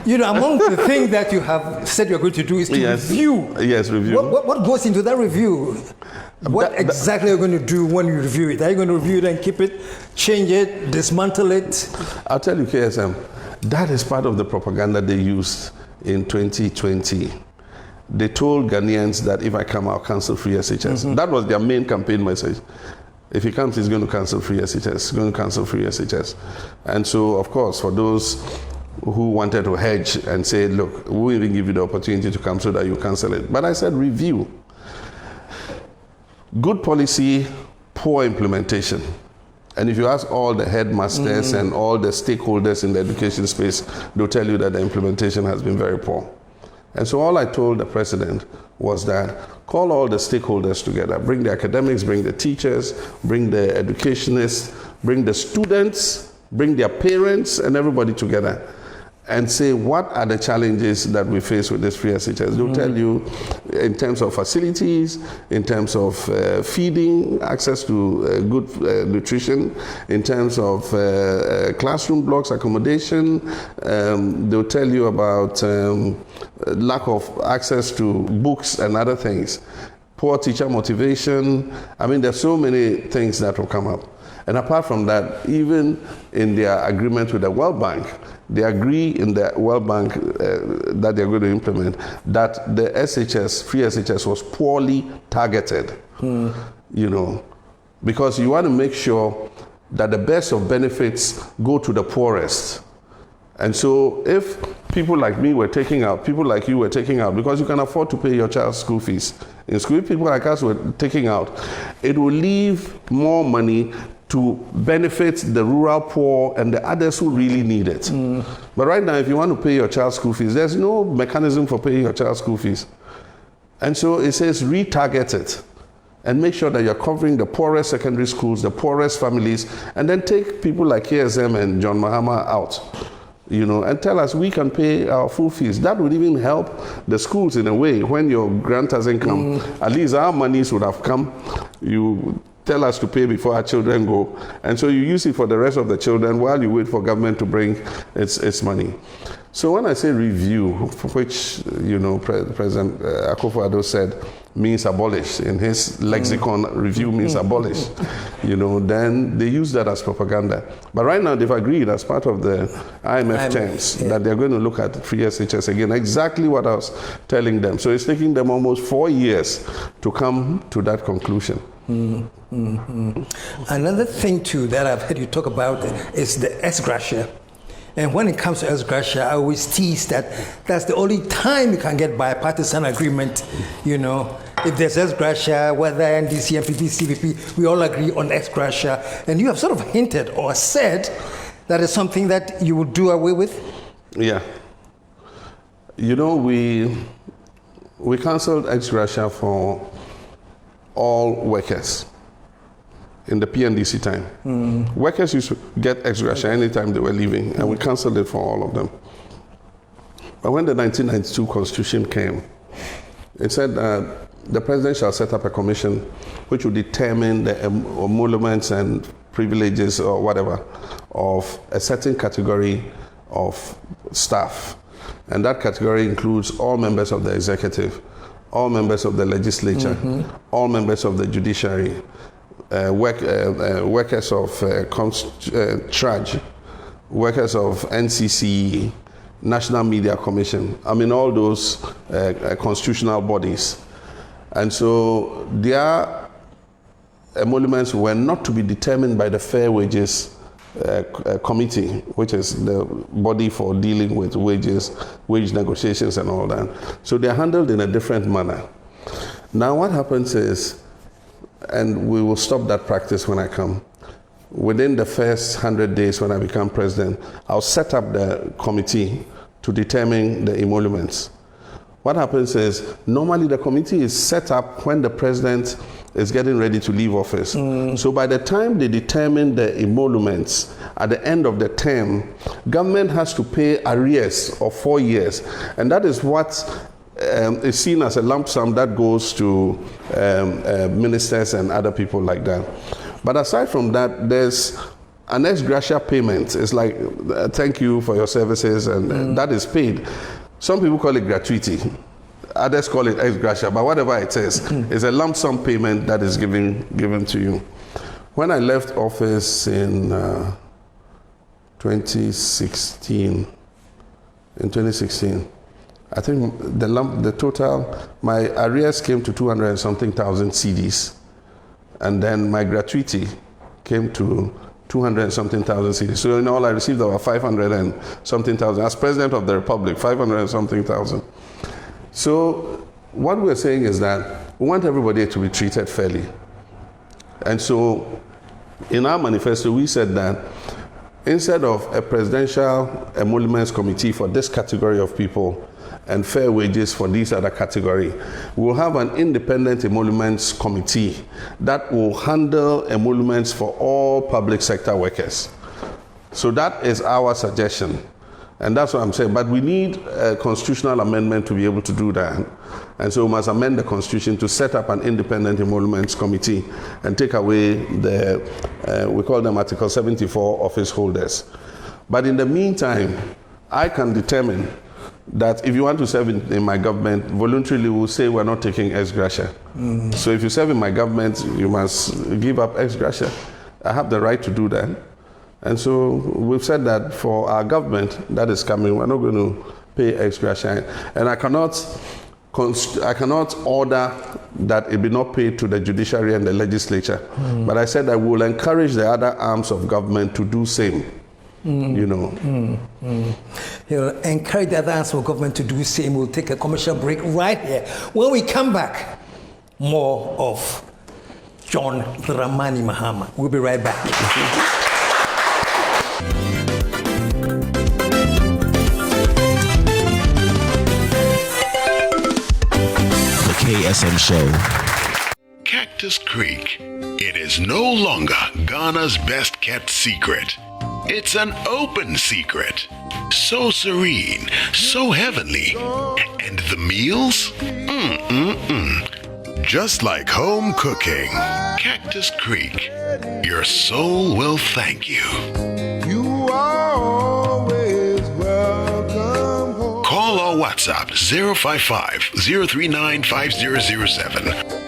you, among the things that you have said you're going to do is to review. Yes, review. What goes into that review? What exactly are you going to do when you review it? Are you going to review it and keep it, change it, dismantle it? I'll tell you, KSM, that is part of the propaganda they used in 2020. They told Ghanaians that if I come, I'll cancel free SHS. That was their main campaign message. If he comes, he's going to cancel free SHS. He's going to cancel free SHS. And so, of course, for those who wanted to hedge and say, look, we'll even give you the opportunity to come so that you cancel it. But I said, review. Good policy, poor implementation. And if you ask all the headmasters and all the stakeholders in the education space, they'll tell you that the implementation has been very poor. And so all I told the president was that call all the stakeholders together, bring the academics, bring the teachers, bring the educationists, bring the students, bring their parents and everybody together and say what are the challenges that we face with this free SHS. They'll tell you in terms of facilities, in terms of feeding, access to good nutrition, in terms of classroom blocks, accommodation. They'll tell you about lack of access to books and other things. Poor teacher motivation. I mean, there's so many things that will come up. And apart from that, even in their agreement with the World Bank, they agree in the World Bank that they're going to implement that the SHS, free SHS, was poorly targeted. You know, because you want to make sure that the best of benefits go to the poorest. And so if people like me were taking out, people like you were taking out, because you can afford to pay your child's school fees. In school, if people like us were taking out, it will leave more money to benefit the rural poor and the others who really need it. But right now, if you want to pay your child's school fees, there's no mechanism for paying your child's school fees. And so it says retarget it and make sure that you're covering the poorest secondary schools, the poorest families, and then take people like KSM and John Mahama out. You know, and tell us we can pay our full fees. That would even help the schools in a way. When your grant hasn't come, at least our monies would have come. You tell us to pay before our children go. And so you use it for the rest of the children while you wait for government to bring its money. So when I say review, which, you know, President Akufo-Addo said means abolish, in his lexicon, review means abolish, you know, then they use that as propaganda. But right now they've agreed as part of the IMF terms that they're going to look at free SHS again, exactly what I was telling them. So it's taking them almost 4 years to come to that conclusion. Another thing too that I've heard you talk about is the ex-gratia. And when it comes to ex-gratia, I always tease that that's the only time you can get bipartisan agreement. You know, if there's ex-gratia, whether NDC, MPP, CVP, we all agree on ex-gratia. And you have sort of hinted or said that is something that you will do away with? Yeah. You know, we canceled ex-gratia for all workers in the PNDC time. Workers used to get ex-gratia anytime they were leaving, and we canceled it for all of them. But when the 1992 Constitution came, it said that the president shall set up a commission which will determine the emoluments and privileges or whatever of a certain category of staff. And that category includes all members of the executive, all members of the legislature, all members of the judiciary, workers of TRAJ, workers of NCC, National Media Commission, I mean all those constitutional bodies. And so their emoluments were not to be determined by the Fair Wages Committee, which is the body for dealing with wages, wage negotiations and all that. So they're handled in a different manner. Now what happens is, and we will stop that practice when I come, within the first 100 days when I become president, I'll set up the committee to determine the emoluments. what happens is normally the committee is set up when the president is getting ready to leave office. So by the time they determine the emoluments at the end of the term, government has to pay arrears of 4 years. And that is what is seen as a lump sum that goes to ministers and other people like that. But aside from that, there's an ex gratia payment. It's like, thank you for your services, and that is paid. Some people call it gratuity. Others call it ex gratia, but whatever it is, it's a lump sum payment that is given to you. When I left office in 2016, I think the total, my arrears came to 200 and something thousand cedis, and then my gratuity came to 200 and something thousand cedis. So in all, I received about 500 and something thousand as President of the Republic, 500 and something thousand. So what we're saying is that we want everybody to be treated fairly. And so in our manifesto, we said that instead of a presidential emoluments committee for this category of people and fair wages for this other category, we'll have an independent emoluments committee that will handle emoluments for all public sector workers. So that is our suggestion. And that's what I'm saying. But we need a constitutional amendment to be able to do that. And so we must amend the constitution to set up an independent emoluments committee and take away we call them Article 74 office holders. But in the meantime, I can determine that if you want to serve in my government, voluntarily we'll say we're not taking ex gratia. So if you serve in my government, you must give up ex gratia. I have the right to do that. And so we've said that for our government that is coming, we're not going to pay ex gratia. And I cannot order that it be not paid to the judiciary and the legislature. But I said that we will encourage the other arms of government to do same. You know. He'll encourage the other arms of government to do the same. We'll take a commercial break right here. When we come back, more of John Dramani Mahama. We'll be right back. KSM Show. Cactus Creek. It is no longer Ghana's best kept secret. It's an open secret. So serene, so heavenly. And the meals? Just like home cooking. Cactus Creek. Your soul will thank you. You are always welcome home. Call or WhatsApp 055-039-5007.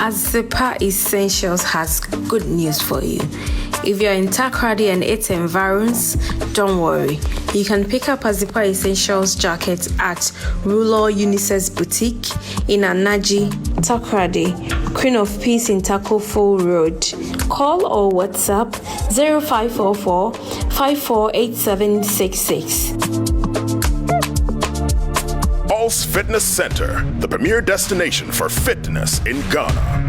Azepa Essentials has good news for you. If you're in Takoradi and its environs, don't worry. You can pick up Azepa Essentials jacket at Ruler Unisex Boutique in Anaji, Takoradi, Queen of Peace in Takofo Road. Call or WhatsApp 0544 548766. Pulse Fitness Center, the premier destination for fitness in Ghana.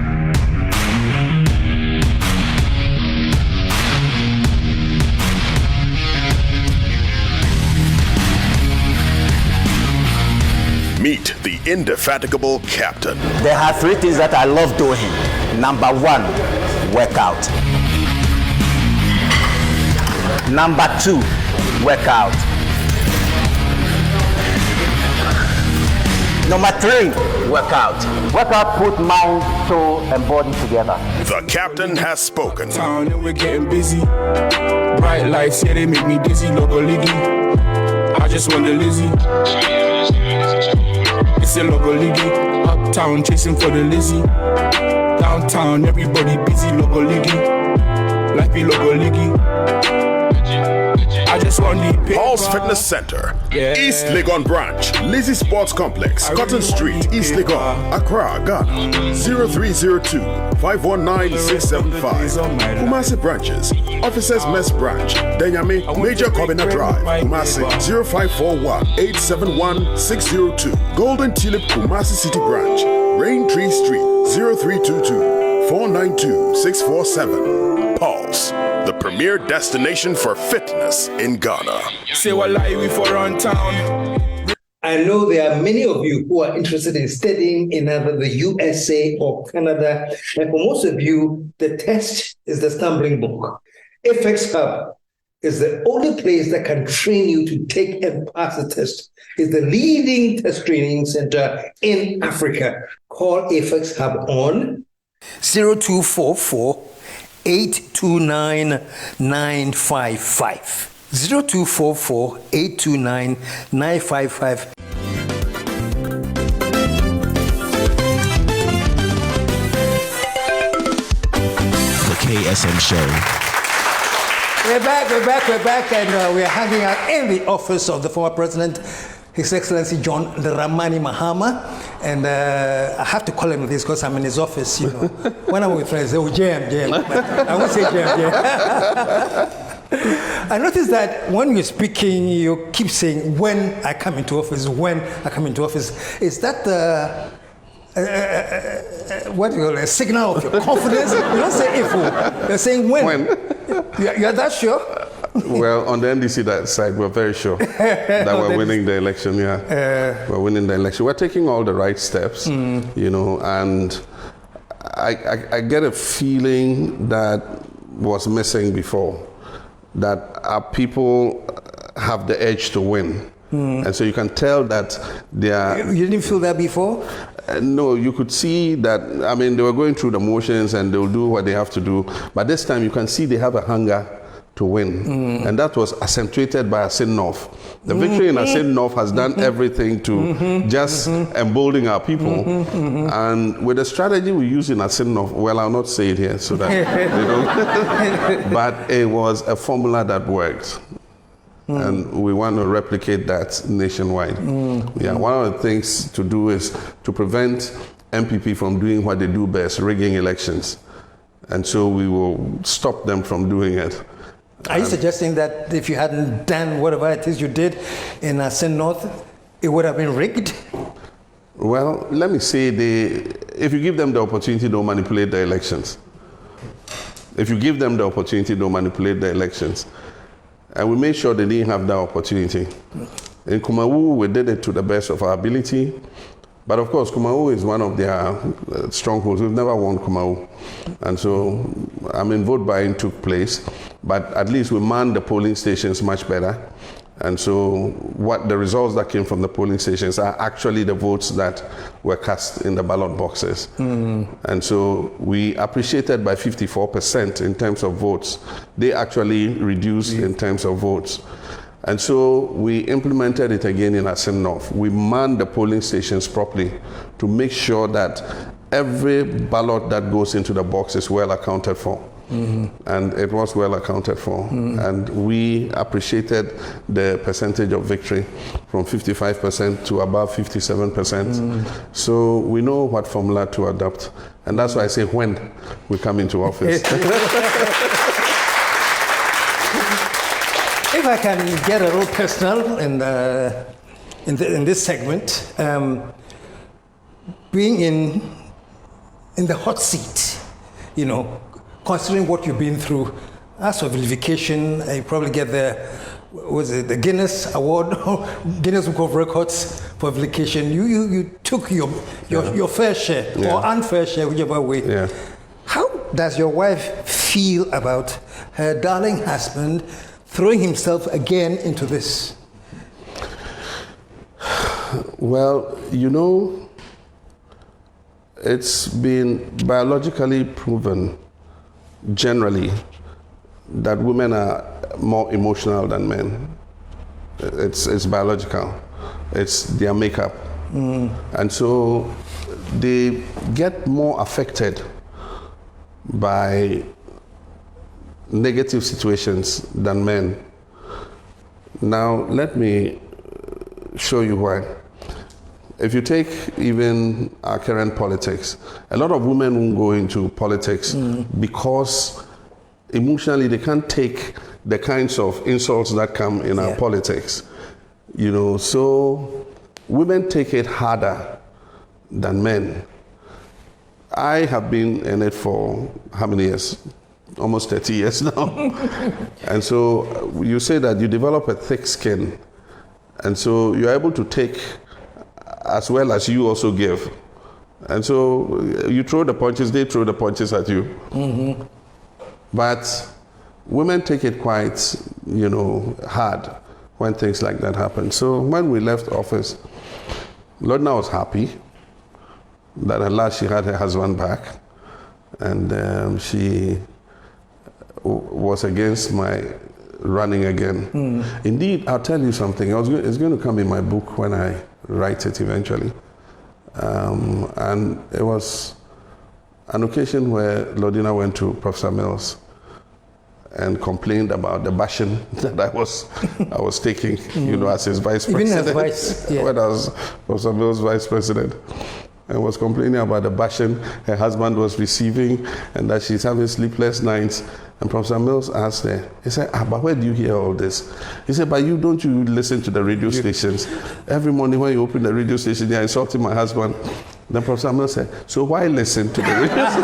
Meet the indefatigable captain. There are 3 things that I love doing. Number 1, workout. Number 2, workout. Number 3, workout. Workout put mind, soul, and body together. The captain has spoken. Town and we're getting busy. Bright lights, yeah, they make me dizzy. Logo Liggy. I just want the Lizzie. It's a Logo Liggy. Uptown chasing for the Lizzie. Downtown, everybody busy. Logo Liggy. Like we Logo Liggy. I just want the paper. Paul's Fitness Center, East Legon Branch, Lizzie Sports Complex, Cotton Street, East Legon, Accra, Ghana. 0302-519-675. Kumasi branches, Officers Mess Branch, Denyame, Major Kobina Drive, Kumasi 0541-871-602. Golden Tulip Kumasi City Branch, Rain Tree Street 0322-492-647. Paul's, the premier destination for fitness in Ghana. Say what lie we for run town. I know there are many of you who are interested in studying in either the USA or Canada. And for most of you, the test is the stumbling block. FX Hub is the only place that can train you to take and pass the test. It's the leading test training center in Africa. Call FX Hub on 0244 829 955. 0244 829 955. The KSM Show. We're back, and we're hanging out in the office of the former president, His Excellency John Dramani Mahama. And I have to call him this because I'm in his office, you know. When I'm with friends, they will jam. I won't say jam. I noticed that when you're speaking, you keep saying, when I come into office. Is that the what do you call it, a signal of your confidence? You don't say if, you're saying when. You're that sure? Well, on the NDC side, we're very sure that we're winning the election. We're winning the election. We're taking all the right steps, you know, and I get a feeling that was missing before, that our people have the edge to win. And so you can tell that they are... You didn't feel that before? No, you could see that, I mean, they were going through the motions and they'll do what they have to do. But this time you can see they have a hunger to win. And that was accentuated by Asin North. The victory in Asin North has done everything to just embolden our people. And with the strategy we use in Asin North, well, I'll not say it here so that they don't. But it was a formula that worked. And we want to replicate that nationwide. One of the things to do is to prevent MPP from doing what they do best, rigging elections. And so we will stop them from doing it. Are you suggesting that if you hadn't done whatever it is you did in Asin North, it would have been rigged? Well, let me say, if you give them the opportunity, they'll manipulate the elections. If you give them the opportunity, they'll manipulate the elections. And we made sure they didn't have that opportunity. In Kumawu, we did it to the best of our ability. But of course, Kumawu is one of their strongholds. We've never won Kumawu. And so, I mean, vote buying took place, but at least we manned the polling stations much better. And so what the results that came from the polling stations are actually the votes that were cast in the ballot boxes. And so we appreciated by 54% in terms of votes. They actually reduced in terms of votes. And so we implemented it again in Asin North. We manned the polling stations properly to make sure that every ballot that goes into the box is well accounted for. And it was well accounted for. And we appreciated the percentage of victory from 55% to above 57%. So we know what formula to adopt. And that's why I say when we come into office. If I can get a little personal in this segment, being in the hot seat, you know, considering what you've been through, as for vilification, you probably get there was it the Guinness Award, Guinness Book of Records publication. You took your fair share or unfair share, whichever way. Yeah. How does your wife feel about her darling husband throwing himself again into this? Well, it's been biologically proven generally that women are more emotional than men. It's biological. It's their makeup. And so they get more affected by negative situations than men. Now, let me show you why. If you take even our current politics, a lot of women won't go into politics because emotionally they can't take the kinds of insults that come in our politics. So women take it harder than men. I have been in it for how many years? Almost 30 years now. And so you say that you develop a thick skin, and so you're able to take as well as you also give. And so you throw the punches, they throw the punches at you. But women take it quite, hard when things like that happen. So when we left office, Lorna was happy that at last she had her husband back, and she was against my running again. Indeed, I'll tell you something. It's going to come in my book when I write it eventually. And it was an occasion where Lordina went to Professor Mills and complained about the bashing that I was taking, as his vice president. Even as vice, when I was Professor Mills' vice president. And was complaining about the bashing her husband was receiving, and that she's having sleepless nights. And Professor Mills asked her, he said, but where do you hear all this? He said, but don't you listen to the radio stations? Every morning when you open the radio station, you're insulting my husband. Then Professor Mills said, so why listen to the radio station?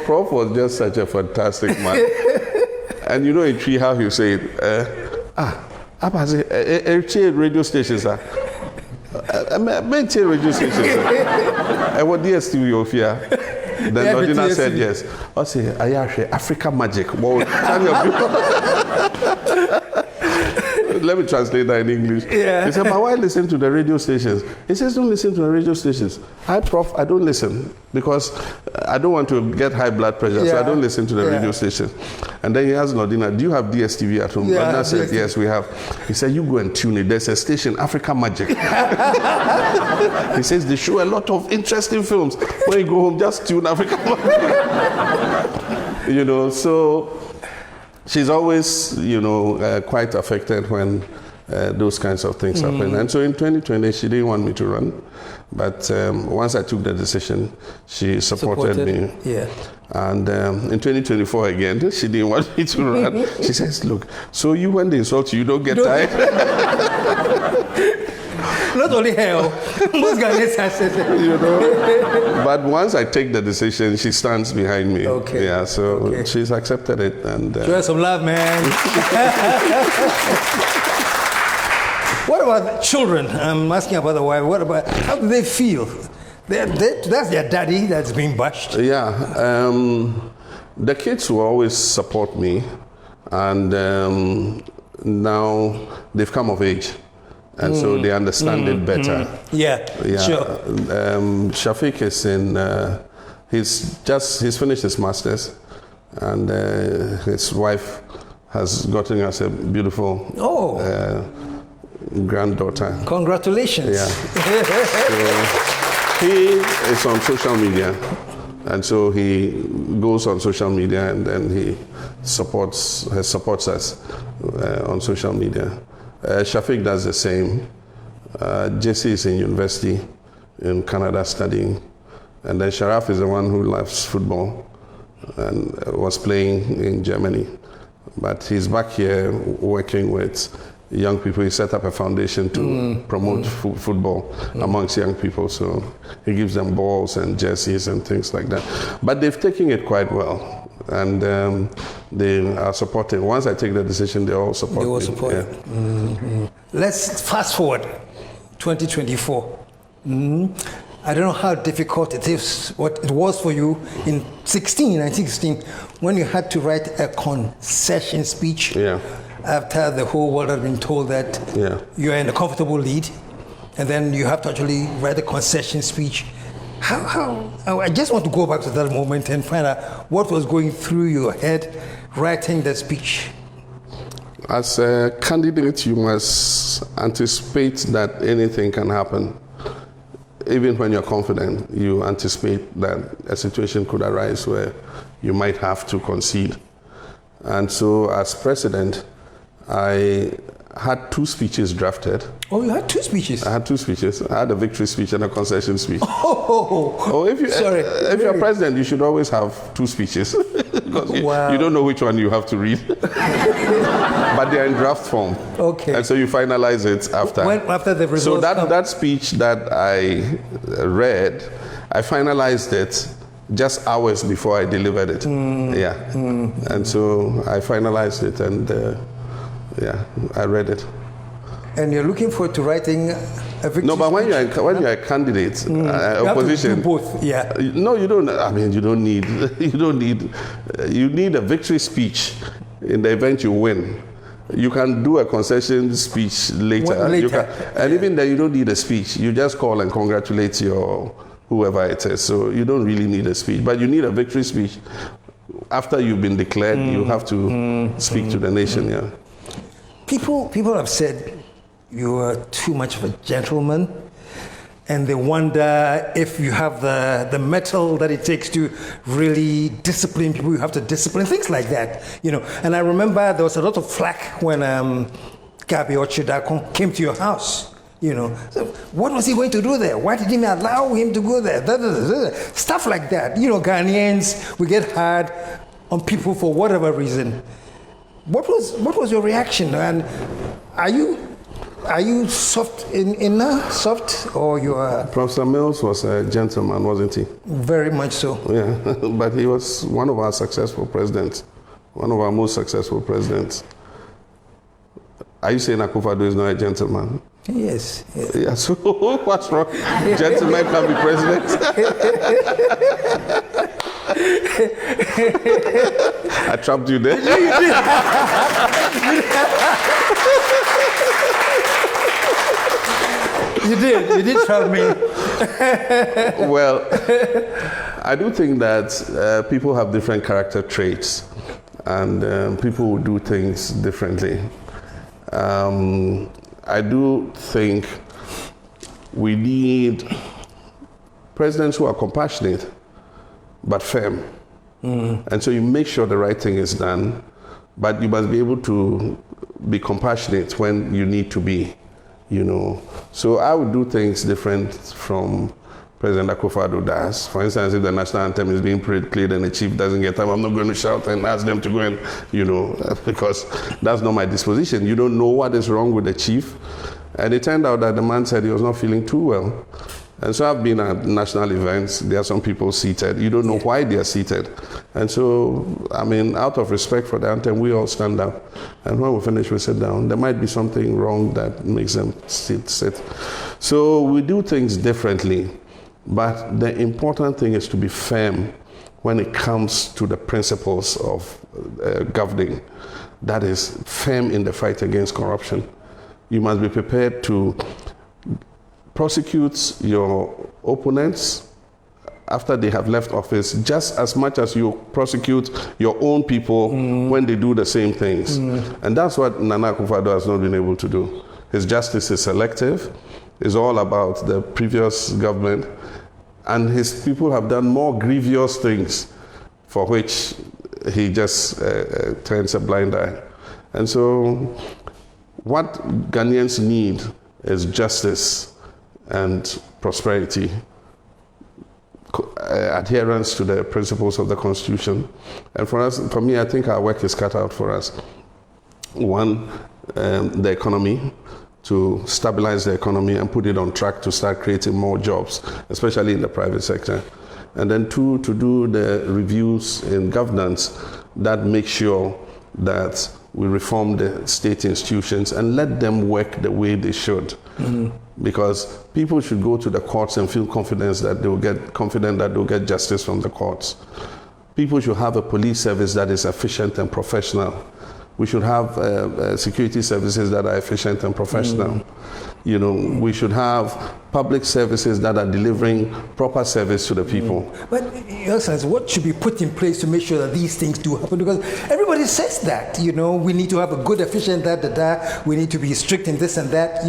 Prof was just such a fantastic man. And in Tree how he say it, radio stations are. Maintain radio stations. And what DSTV of here? Then Lordina said yes. I say, Africa Magic. Let me translate that in English. He said, but why listen to the radio stations? He says, don't listen to the radio stations. Hi, Prof, I don't listen because I don't want to get high blood pressure, so I don't listen to the radio station. And then he asked Lordina, do you have DSTV at home? Lordina said, yes, we have. He said, you go and tune it. There's a station, Africa Magic. He says, they show a lot of interesting films. When you go home, just tune Africa Magic. So she's always, quite affected when those kinds of things happen. And so in 2020, she didn't want me to run. But once I took the decision, she supported me. Yeah. And in 2024 again, she didn't want me to run. She says, look, so you, when they insult you, don't get tired. Not only hell, most Ghanaians have said that. But once I take the decision, she stands behind me. Okay. Yeah, so she's accepted it. And show her some love, man. What about children? I'm asking about the wife. What about, how do they feel? That's their daddy that's being bashed. Yeah, the kids will always support me, and now they've come of age. And so they understand it better. Yeah, sure. Shafiq is he's finished his master's, and his wife has gotten us a beautiful granddaughter. Congratulations. Yeah. So he is on social media, and so he goes on social media, and then he supports us on social media. Shafiq does the same. Jesse is in university in Canada studying. And then Sharaf is the one who loves football and was playing in Germany. But he's back here working with young people. He set up a foundation to promote football amongst young people. So he gives them balls and jerseys and things like that. But they've taken it quite well. and they are supporting. Once I take the decision, they all support. They will me. support. Yeah. Mm-hmm. Let's fast forward, 2024. I don't know how difficult it is, what it was for you in 1916, when you had to write a concession speech. Yeah. After the whole world had been told that you are in a comfortable lead, and then you have to actually write a concession speech. How I just want to go back to that moment and find out what was going through your head writing that speech. As a candidate, you must anticipate that anything can happen. Even when you're confident, you anticipate that a situation could arise where you might have to concede. And so as president, I had 2 speeches drafted. Oh, you had 2 speeches? I had 2 speeches. I had a victory speech and a concession speech. If you're president, you should always have 2 speeches because you don't know which one you have to read. But they're in draft form. Okay. And so you finalize it after. After the results. So that speech that I read, I finalized it just hours before I delivered it. And so I finalized it and I read it. And you're looking forward to writing a victory. No, but when you're a candidate, opposition, you both. Yeah. No, you don't. I mean, you need a victory speech in the event you win. You can do a concession speech later. And even then, you don't need a speech. You just call and congratulate your whoever it is. So you don't really need a speech, but you need a victory speech. After you've been declared, you have to speak to the nation. Yeah. People have said you are too much of a gentleman, and they wonder if you have the mettle that it takes to really discipline people. You have to discipline, things like that, And I remember there was a lot of flack when Gabi Ochidakon came to your house. So what was he going to do there? Why did he allow him to go there? Stuff like that. Ghanaians, we get hard on people for whatever reason. What was your reaction? And are you soft soft, or you are? Professor Mills was a gentleman, wasn't he? Very much so. Yeah, but he was one of our successful presidents, one of our most successful presidents. Are you saying Akufo-Addo is not a gentleman? Yes. Yeah. So what's wrong? Gentlemen can be president. I trapped you there. You did trap me. Well, I do think that people have different character traits, and people will do things differently. I do think we need presidents who are compassionate but firm. And so you make sure the right thing is done, but you must be able to be compassionate when you need to be, So I would do things different from President Akufo-Addo does. For instance, if the national anthem is being played and the chief doesn't get time, I'm not going to shout and ask them to go and, because that's not my disposition. You don't know what is wrong with the chief. And it turned out that the man said he was not feeling too well. And so I've been at national events. There are some people seated. You don't know why they are seated. And so, out of respect for the anthem, we all stand up. And when we finish, we sit down. There might be something wrong that makes them sit. So we do things differently. But the important thing is to be firm when it comes to the principles of governing. That is, firm in the fight against corruption. You must be prepared to prosecute your opponents after they have left office just as much as you prosecute your own people when they do the same things. And that's what Nana Akufo-Addo has not been able to do. His justice is selective. It's all about the previous government. And his people have done more grievous things for which he just turns a blind eye. And so what Ghanaians need is justice and prosperity, adherence to the principles of the Constitution. And for me, I think our work is cut out for us. One, the economy, to stabilize the economy and put it on track to start creating more jobs, especially in the private sector. And then 2, to do the reviews in governance that make sure that we reform the state institutions and let them work the way they should. Because people should go to the courts and feel confident that they'll get justice from the courts. People should have a police service that is efficient and professional. We should have security services that are efficient and professional. We should have public services that are delivering proper service to the people. But, Your Excellency, what should be put in place to make sure that these things do happen? Because everybody says that, we need to have a good, efficient, we need to be strict in this and that,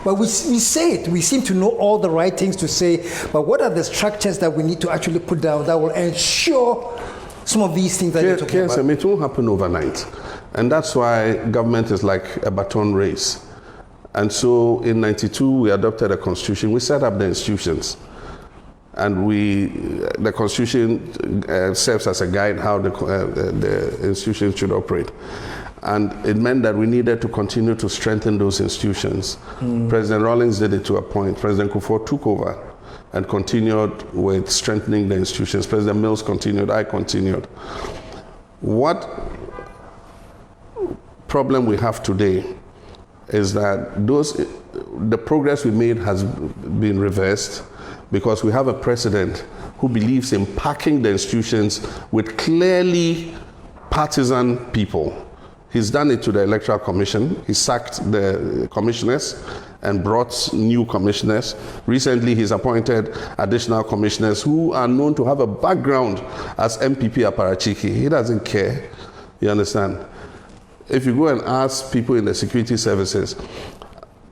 But we say it. We seem to know all the right things to say. But what are the structures that we need to actually put down that will ensure some of these things that you're talking about? It won't happen overnight. And that's why government is like a baton race. And so in 92, we adopted a constitution. We set up the institutions. And the constitution serves as a guide how the institutions should operate. And it meant that we needed to continue to strengthen those institutions. President Rawlings did it to a point. President Kufuor took over and continued with strengthening the institutions. President Mills continued, I continued. What problem we have today is that the progress we made has been reversed because we have a president who believes in packing the institutions with clearly partisan people. He's done it to the Electoral Commission. He sacked the commissioners and brought new commissioners. Recently, he's appointed additional commissioners who are known to have a background as MPP Aparachichi. He doesn't care, you understand? If you go and ask people in the security services,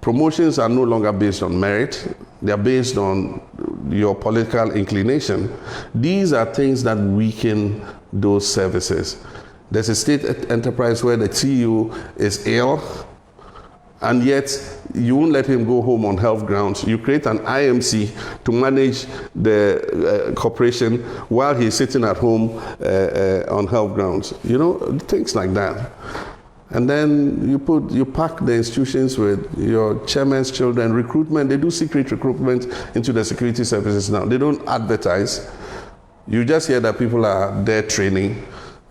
promotions are no longer based on merit. They are based on your political inclination. These are things that weaken those services. There's a state enterprise where the CEO is ill, and yet you won't let him go home on health grounds. You create an IMC to manage the corporation while he's sitting at home on health grounds. Things like that. And then you pack the institutions with your chairman's children. Recruitment, they do secret recruitment into the security services now. They don't advertise. You just hear that people are there training.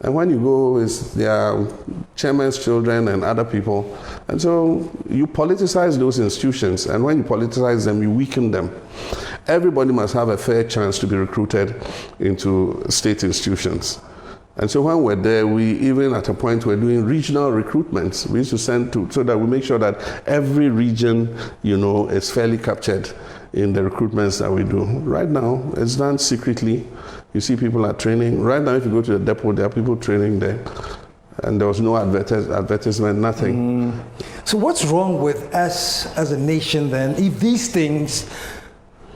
And when you go, it's their chairman's children and other people. And so you politicize those institutions. And when you politicize them, you weaken them. Everybody must have a fair chance to be recruited into state institutions. And so when we're there, we even at a point we're doing regional recruitments. We used to send so that we make sure that every region, is fairly captured in the recruitments that we do. Right now, it's done secretly. You see people are training. Right now, if you go to the depot, there are people training there. And there was no advertisement, nothing. So what's wrong with us as a nation then, if these things,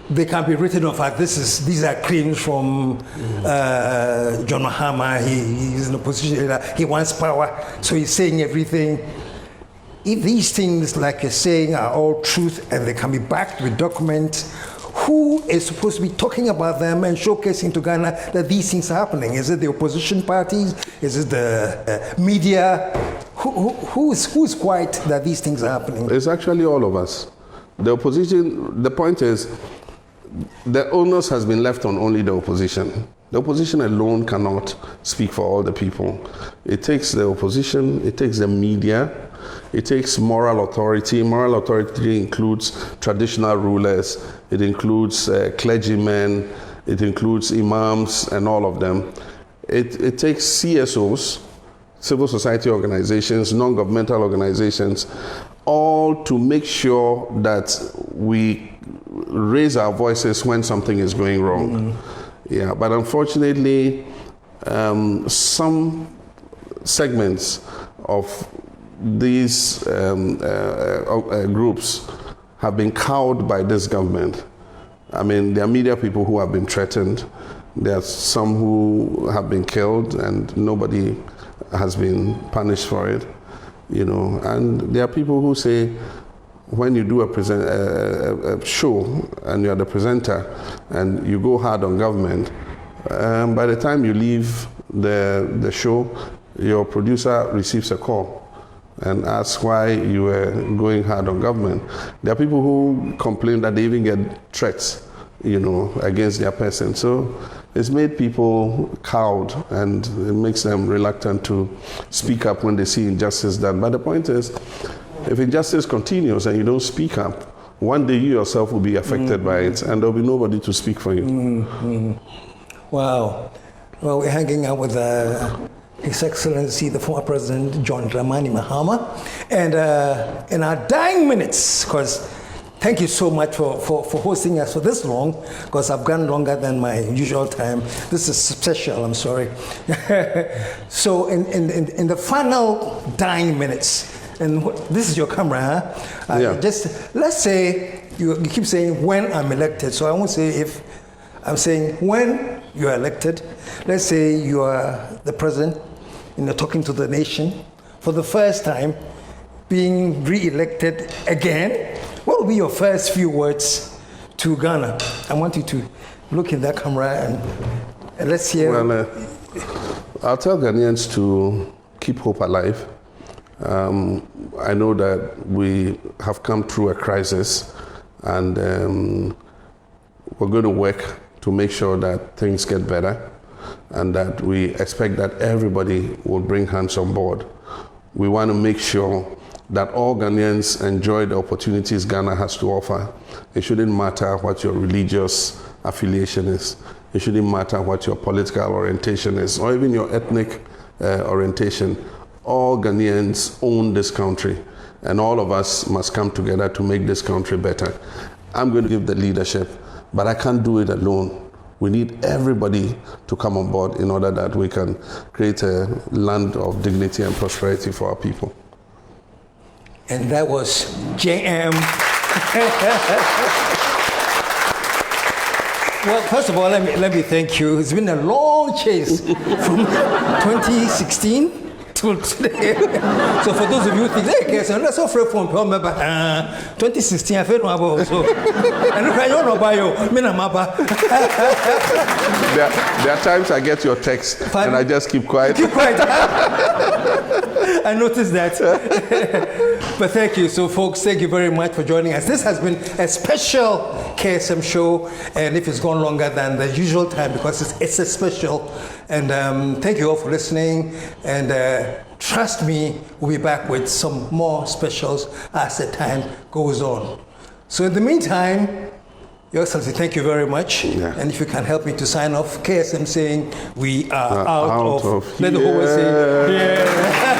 they can be written off as these are claims from John Mahama. He's in a position, he wants power, so he's saying everything. If these things, like you're saying, are all truth and they can be backed with documents, who is supposed to be talking about them and showcasing to Ghana that these things are happening? Is it the opposition parties? Is it the media? Who's quiet that these things are happening? It's actually all of us. The opposition, the point is, the onus has been left on only the opposition. The opposition alone cannot speak for all the people. It takes the opposition, it takes the media, it takes moral authority. Moral authority includes traditional rulers, it includes clergymen, it includes imams and all of them. It takes CSOs, civil society organizations, non-governmental organizations, all to make sure that we raise our voices when something is going wrong. Yeah, but unfortunately, some segments of these groups have been cowed by this government. I mean, there are media people who have been threatened. There are some who have been killed and nobody has been punished for it, And there are people who say, when you do a show and you're the presenter and you go hard on government, by the time you leave the show, your producer receives a call and asks why you were going hard on government. There are people who complain that they even get threats, against their person. So it's made people cowed, and it makes them reluctant to speak up when they see injustice done. But the point is, if injustice continues and you don't speak up, one day you yourself will be affected by it, and there'll be nobody to speak for you. Wow. Well, we're hanging out with His Excellency, the former President, John Dramani Mahama. And in our dying minutes, because thank you so much for hosting us for this long, because I've gone longer than my usual time. This is special, I'm sorry. So in the final dying minutes, and this is your camera, huh? Yeah. Just, let's say, you keep saying when I'm elected, so I won't say if. I'm saying when you are elected, let's say you are the president, talking to the nation for the first time, being re-elected again. What will be your first few words to Ghana? I want you to look in that camera and let's hear. Well, I'll tell Ghanaians to keep hope alive. I know that we have come through a crisis, and we're going to work to make sure that things get better, and that we expect that everybody will bring hands on board. We want to make sure that all Ghanaians enjoy the opportunities Ghana has to offer. It shouldn't matter what your religious affiliation is. It shouldn't matter what your political orientation is, or even your ethnic orientation. All Ghanaians own this country, and all of us must come together to make this country better. I'm going to give the leadership, but I can't do it alone. We need everybody to come on board in order that we can create a land of dignity and prosperity for our people. And that was JM. Well, first of all, let me thank you. It's been a long chase from 2016 till today. So for those of you who think, hey, let's offer phone, remember 2016, I felt no about so. And if I don't know about you, me na maba. There are times I get your text and I just keep quiet. Keep quiet. I noticed that. But thank you. So, folks, thank you very much for joining us. This has been a special KSM show, and if it's gone longer than the usual time, because it's a special. And thank you all for listening. And trust me, we'll be back with some more specials as the time goes on. So, in the meantime, Your Excellency, thank you very much. Yeah. And if you can help me to sign off, KSM saying we are out of. Let the whole world say, yeah.